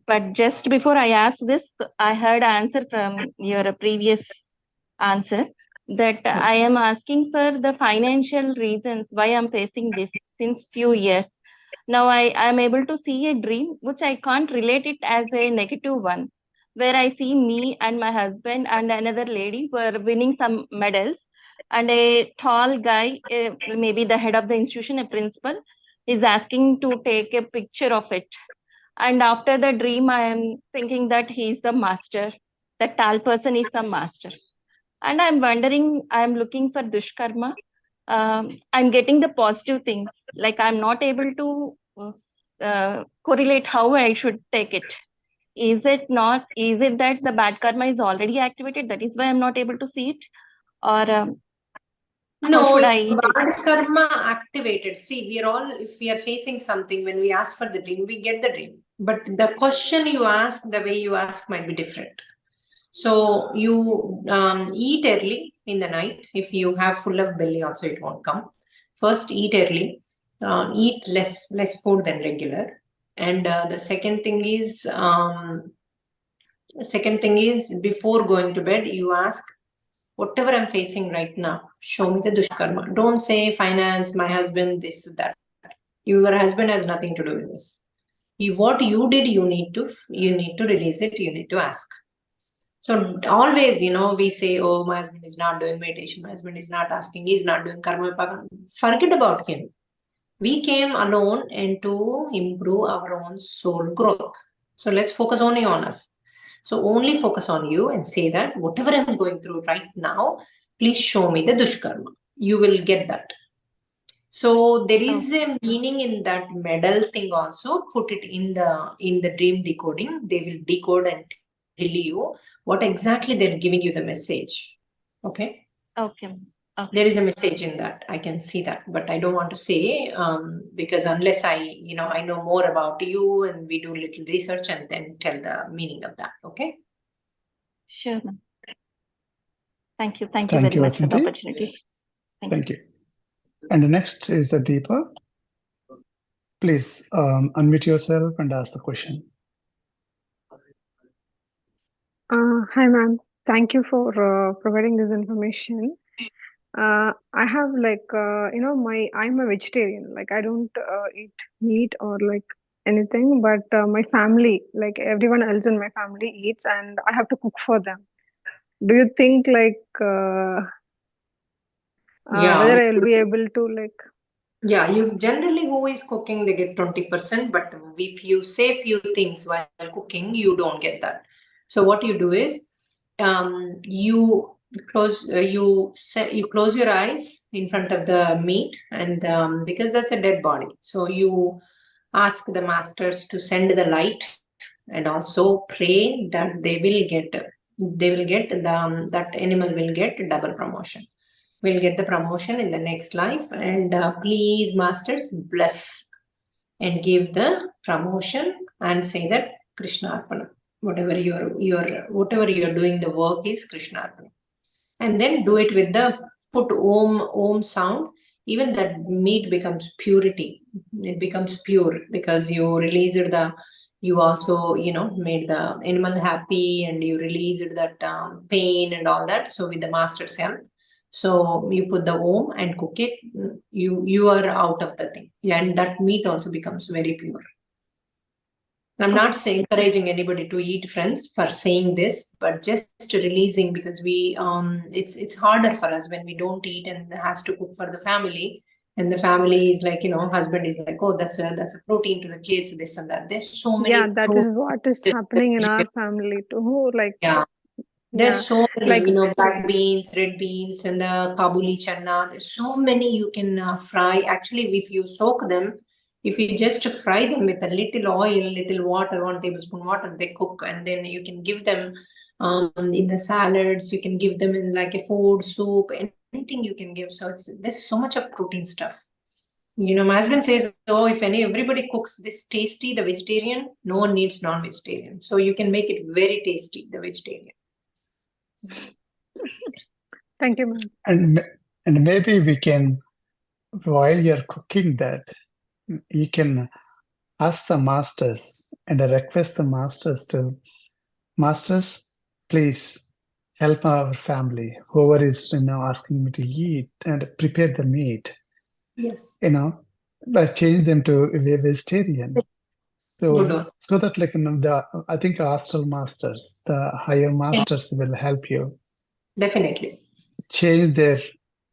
But just before I ask this, I heard an answer from your previous answer that I am asking for the financial reasons why I'm facing this since few years. Now I am able to see a dream which I can't relate it as a negative one, where I see me and my husband and another lady were winning some medals, and a tall guy, maybe the head of the institution, a principal, is asking to take a picture of it. And after the dream, I am thinking that he is the master, that tall person is the master. And I'm wondering, I'm looking for dushkarma. I'm getting the positive things, like I'm not able to correlate how I should take it. Is it that the bad karma is already activated? That is why I'm not able to see it? Or no, bad karma activated. See, if we are facing something, when we ask for the dream, we get the dream. But the question you ask, the way you ask might be different. So you eat early in the night. If you have full of belly also, it won't come. First, eat early. Eat less food than regular. And the second thing is before going to bed, you ask, whatever I'm facing right now, show me the dushkarma. Don't say finance, my husband, this, that. Your husband has nothing to do with this. What you did, you need to release it. You need to ask. So always, we say, oh, my husband is not doing meditation. My husband is not asking. He's not doing karma. Forget about him. We came alone and to improve our own soul growth. So let's focus only on us. So only focus on you and say that whatever I'm going through right now, please show me the dushkarma. You will get that. So there is a meaning in that medal thing also. Put it in the dream decoding. They will decode and tell you what exactly they're giving you the message. Okay. Okay. There is a message in that. I can see that, but I don't want to say because unless I know more about you and we do little research and then tell the meaning of that. Okay. Sure, ma'am. Thank you. Thank you very much for the opportunity. Thank you. And the next is Deepa. Please unmute yourself and ask the question. Hi, ma'am. Thank you for providing this information. I have I'm a vegetarian. Like I don't eat meat or like anything, but my family, like everyone else in my family eats, and I have to cook for them. Do you think whether I will be able to like? Yeah, you generally who is cooking, they get 20%, but if you say few things while cooking, you don't get that. So what you do is, you close your eyes in front of the meat, and because that's a dead body, so you ask the masters to send the light, and also pray that that animal will get double promotion. Will get the promotion in the next life, and please masters bless and give the promotion and say that Krishna Arpana. Whatever you're doing, the work is Krishna Arpana. And then do it with the put om sound. Even that meat becomes purity. It becomes pure because you you also made the animal happy, and you released that pain and all that. So with the master's help, so you put the om and cook it. You are out of the thing, and that meat also becomes very pure. I'm not encouraging anybody to eat, friends, for saying this, but just releasing, because it's harder for us when we don't eat and has to cook for the family, and the family is like, husband is like, oh, that's a protein to the kids, this and that. There's so many. Yeah, that is what is happening in our family too. Like there's so many, like black beans, red beans, and the Kabuli chana. There's so many you can fry. Actually, if you soak them, if you just fry them with a little oil, little water, 1 tablespoon water, they cook, and then you can give them in the salads. You can give them in like a food soup, anything you can give. So there's so much of protein stuff. My husband says, oh, if everybody cooks this tasty, the vegetarian, no one needs non-vegetarian. So you can make it very tasty, the vegetarian. Thank you, ma'am. And maybe we can, while you're cooking that, you can ask the masters and request the masters to, masters, please help our family, whoever is asking me to eat, and prepare the meat. Yes. Change them to a vegetarian. So that I think astral masters, the higher masters will help you. Definitely. Change their,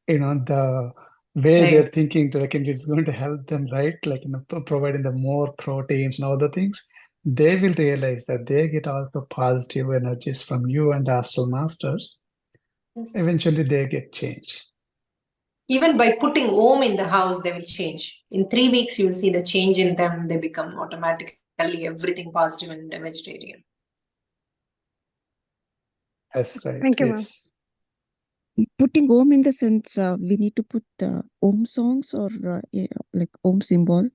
the way they're thinking to, it's going to help them, right? Providing them more proteins and other things. They will realize that they get also positive energies from you and astral masters. Yes. Eventually they get change. Even by putting om in the house, they will change. In 3 weeks, you will see the change in them. They become automatically everything positive and vegetarian. That's right. Thank you, ma'am. Putting om in the sense, we need to put om songs or like om symbol?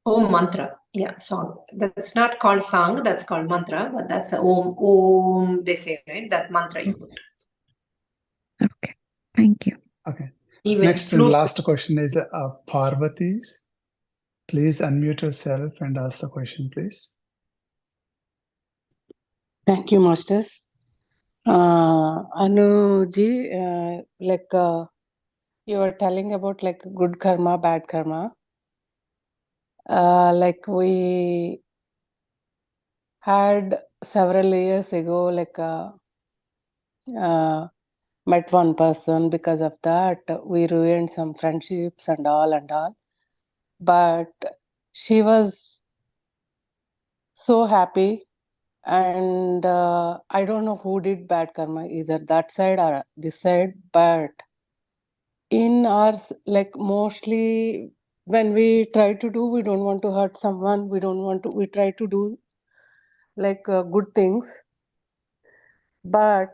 Om mantra. Yeah, song. That's not called song, that's called mantra, but that's om, they say, right? That mantra you put. Okay, thank you. Okay. Even next and last question is Parvati's. Please unmute yourself and ask the question, please. Thank you, masters. Anuji, you were telling about like good karma, bad karma. Like we had several years ago, met one person. Because of that, we ruined some friendships and all. But she was so happy, and I don't know who did bad karma, either that side or this side, but in ours, like mostly when we try to do, we don't want to hurt someone, we try to do like good things, but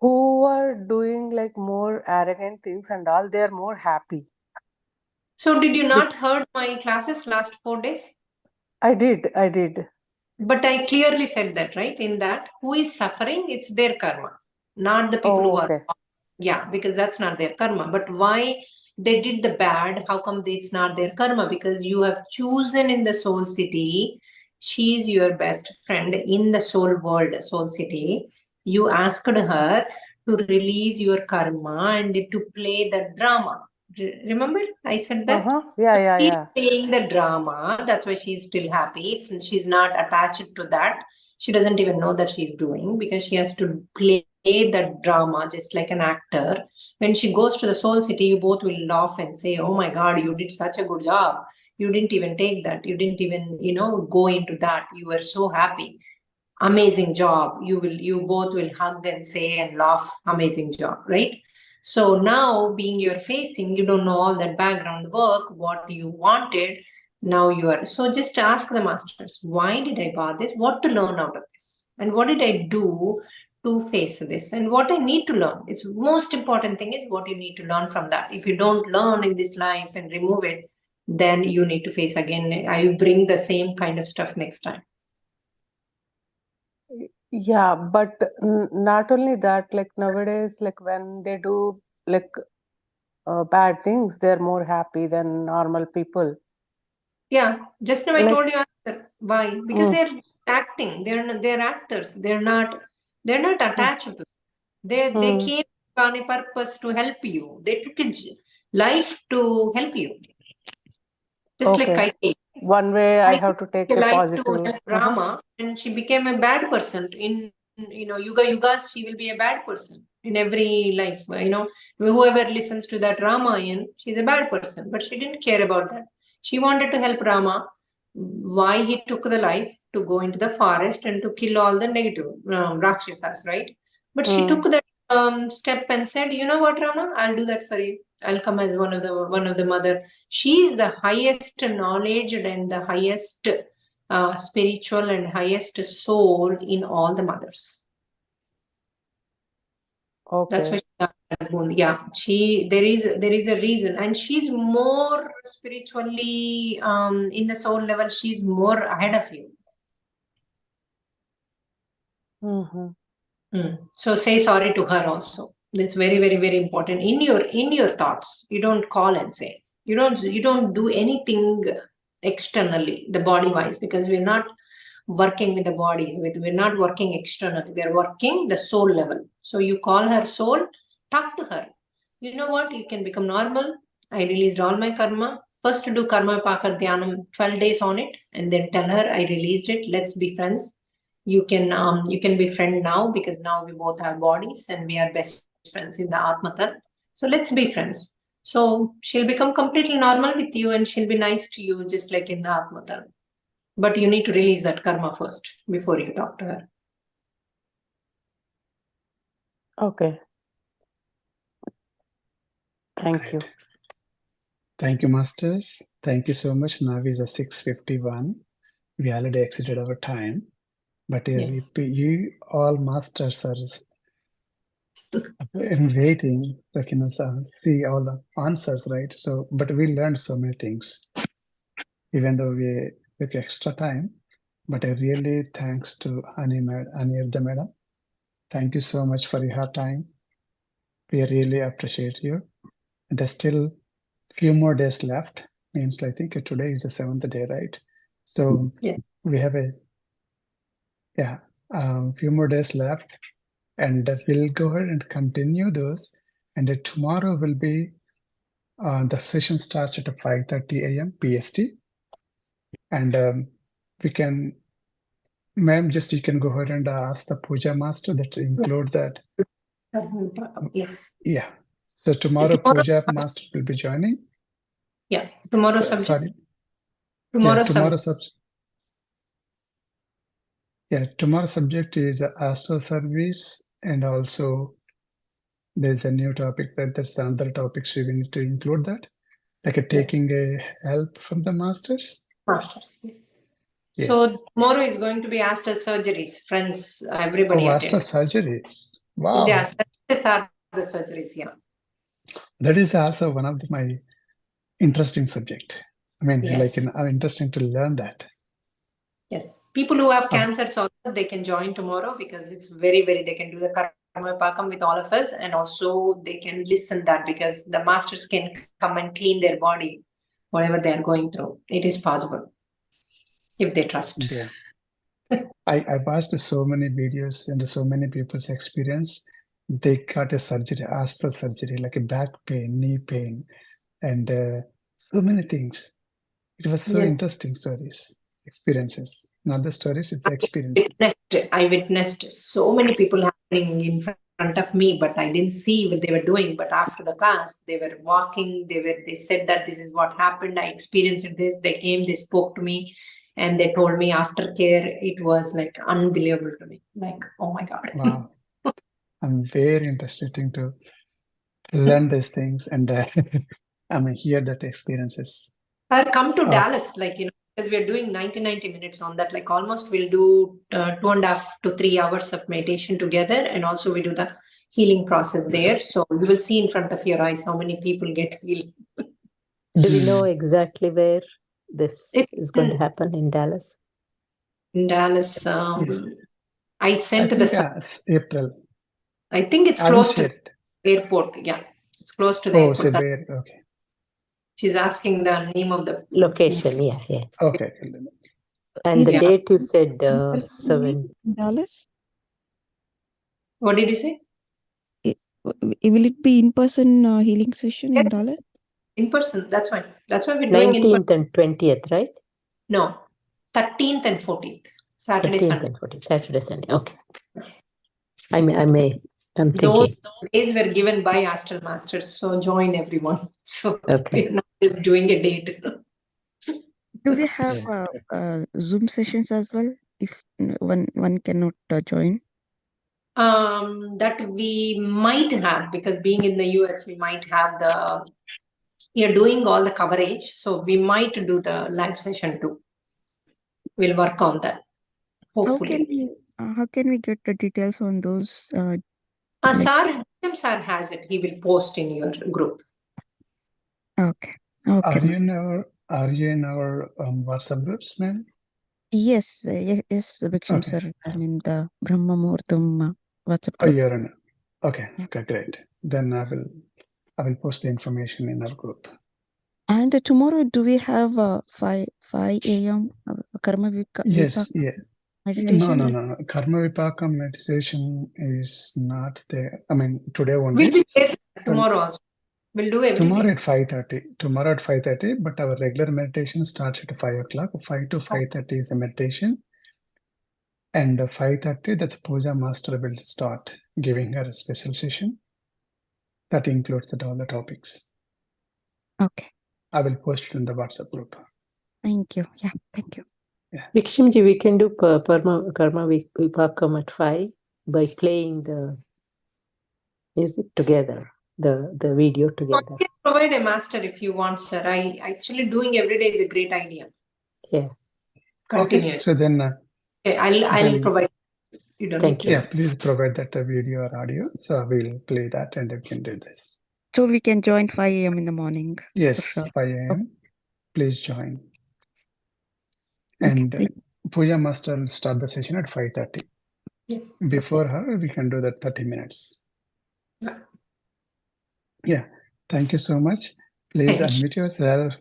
who are doing like more arrogant things and all, they are more happy. So did you not heard my classes last 4 days? I did. But I clearly said that, right? In that, who is suffering, it's their karma, not the people who are. Okay. Yeah, because that's not their karma. But why they did the bad, how come it's not their karma? Because you have chosen in the soul city, she's your best friend in the soul world, soul city. You asked her to release your karma and to play the drama. Remember, I said that? She's playing the drama. That's why she's still happy. She's not attached to that. She doesn't even know that she's doing, because she has to play that drama just like an actor. When she goes to the soul city, you both will laugh and say, oh my God, you did such a good job. You didn't even take that. You didn't even, go into that. You were so happy. Amazing job. You both will hug and say and laugh, amazing job, right? So now being you're facing, you don't know all that background work, what you wanted. Now you are. So just ask the masters, why did I buy this? What to learn out of this? And what did I do to face this? And what I need to learn? It's most important thing is what you need to learn from that. If you don't learn in this life and remove it, then you need to face again. I bring the same kind of stuff next time. Yeah, but not only that, like nowadays, like when they do like bad things, they're more happy than normal people. Yeah, just now I told you answer. Why? Because they're acting. They're actors. They're not attachable. They came on a purpose to help you. They took a life to help you. Just like Kaikeyi. One way I have to take a life positive. to help Rama, and she became a bad person. In yugas, she will be a bad person in every life. Whoever listens to that Ramayan, she's a bad person. But she didn't care about that. She wanted to help Rama. Why he took the life to go into the forest and to kill all the negative Rakshasas, right? But she took that step and said, you know what, Rama, I'll do that for you. I'll come as one of the mother. She is the highest knowledge and the highest spiritual and highest soul in all the mothers. That's why she got that boon. Yeah, there is a reason, and she's more spiritually in the soul level. She's more ahead of you. So say sorry to her also. That's very, very, very important in your thoughts. You don't call and say. You don't do anything externally, the body wise, because we're not working with the bodies. We're not working externally. We're working the soul level. So you call her soul, talk to her. You know what? You can become normal. I released all my karma. First do karma pakar dhyanam 12 days on it, and then tell her I released it. Let's be friends. You can be friend now, because now we both have bodies and we are best friends in the Atmatan. So let's be friends. So she'll become completely normal with you and she'll be nice to you just like in the Atmatan. But you need to release that karma first before you talk to her. Okay. Thank you. Thank you, masters. Thank you so much. Now is 6:51. We already exceeded our time. But Yes. you all masters are waiting, see all the answers, right? So, but we learned so many things, even though we took extra time. But I really thanks to Aniruddha madam. Thank you so much for your time. We really appreciate you. And there's still few more days left. means I think today is the 7th day, right? So Yeah. we have a few more days left, and we'll go ahead and continue those. And tomorrow will be the session starts at 5:30 a.m. PST, and we can, ma'am, just you can go ahead and ask the puja master that include that. Yes. Yeah. So tomorrow puja master will be joining. Yeah. Tomorrow subject. Sorry. Tomorrow tomorrow subject. Tomorrow subject is Astro service, and also there's a new topic that's another topic, so we need to include that, like taking a help from the masters. Masters, yes. Yes. So tomorrow is going to be Astro surgeries, friends. Everybody Astro attend. surgeries. Wow. Yeah, surgeries are the surgeries. Yeah. That is also one of my interesting subject. I mean, Yes. interesting to learn that. Yes. People who have cancers also, they can join tomorrow because it's very, they can do the karma pakam with all of us, and also they can listen that because the masters can come and clean their body, whatever they are going through. It is possible if they trust. Yeah. I watched so many videos and so many people's experience. They got a surgery, Astro surgery, like a back pain, knee pain, and so many things. It was so interesting stories, experiences. Not the stories, it's the experiences. I witnessed so many people happening in front of me, but I didn't see what they were doing. But after the class, they were walking. They said that this is what happened. I experienced this. They came. They spoke to me, and they told me aftercare. It was like unbelievable to me. Like, oh my god! Wow, I'm very interested to learn these things and hear that experiences. Sir, come to Dallas, because we're doing 90 minutes on that. Like almost we'll do 2.5 to 3 hours of meditation together, and also we do the healing process there. So you will see in front of your eyes how many people get healed. Do we know exactly where this is going to happen in Dallas? In Dallas, Yes. I sent April. I think it's close to the airport. Yeah, it's close to the airport. Okay. She's asking the name of the location. Yeah. Okay. And the date you said 7 Dallas. What did you say? Will it be in-person healing session in Dallas? In person. That's fine. That's why we're doing 19th and 20th, right? No, 13th and 14th. Saturday, 13th Sunday. and 14th. Saturday, Sunday. Okay. I'm thinking. Those days were given by Astral Masters, so join everyone. So we're not just doing a date. Do we have Zoom sessions as well if one cannot join? That we might have, because being in the US, we might have you're doing all the coverage, so we might do the live session too. We'll work on that. Hopefully. How can we get the details on those? Sir has it. He will post in your group. Okay. Are you in our WhatsApp groups, ma'am? Yes, Viksham sir. I'm in the Brahma Muhurtam WhatsApp group. Oh, you're in. Okay, great. Then I will post the information in our group. And tomorrow, do we have 5 a.m. Karma Vipaka? Yes, meditation? No. Karma Vipaka meditation is not there. I mean, today only. We'll be there tomorrow also. We'll do everything. Tomorrow at 5:30. Tomorrow at 5:30, but our regular meditation starts at 5 o'clock. 5 to 5:30 is a meditation. And 5:30, that's Puja Master will start giving her a special session. That includes all the topics. Okay. I will post it in the WhatsApp group. Thank you. Yeah, thank you. Yeah. Vikshimji, we can do Karma Vipakam at 5 by playing the music together, the video together. I can provide a master if you want, sir. I actually doing every day is a great idea. Yeah. Continue. Okay, so then I'll provide. You don't Thank need you. to. Please provide that video or audio. So we'll play that and we can do this. So we can join 5 a.m. in the morning. Yes, for sure. 5 a.m. Please join. Okay, And Puja Master will start the session at 5:30. Yes. Before her, we can do that 30 minutes. Yeah. Thank you so much. Please unmute yourself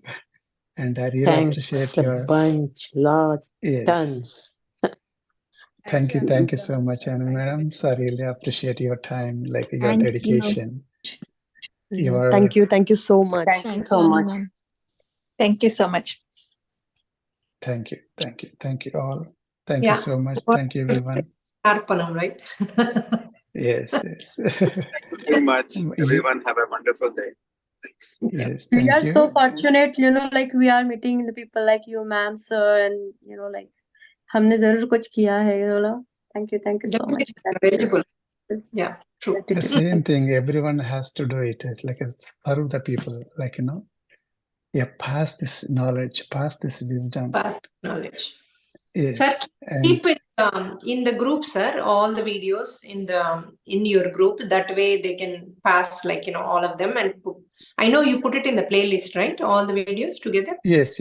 And I really Thanks appreciate a your bunch, lot, yes. tons. Thank you Anurita so much, Master. Anu Thank you madam. very So I much. really appreciate your time, like your Thank you. dedication, your Thank you so much. Thank you Thank so you, Anu much. ma'am. Thank you so much. thank you all. Thank you Yeah. so much. What Thank you, is everyone. Arpanam, right? Yes. Thank you very much. Everyone have a wonderful day. Thanks. Yes, We are thank so you. fortunate, like we are meeting the people like you, ma'am, sir, and like हमने जरूर कुछ किया है, Thank you so much. Eligible. Yeah, true. The same thing, everyone has to do it. It's like serve the people, like, pass this knowledge, pass this wisdom. Pass knowledge. Yes. Sir, And keep it in the group, sir, all the videos in your group. That way they can pass all of them and I know you put it in the playlist, right? All the videos together. yes.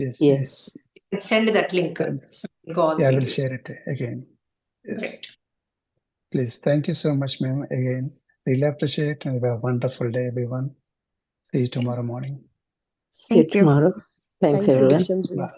Send that link. So go all Yeah, I the will videos. share it again. Yes. Great. Please, thank you so much, ma'am. Again, really appreciate and have a wonderful day, everyone. See you tomorrow morning. See you Thank you. tomorrow. Thanks, Thank you, everyone. Vikramji. Bye.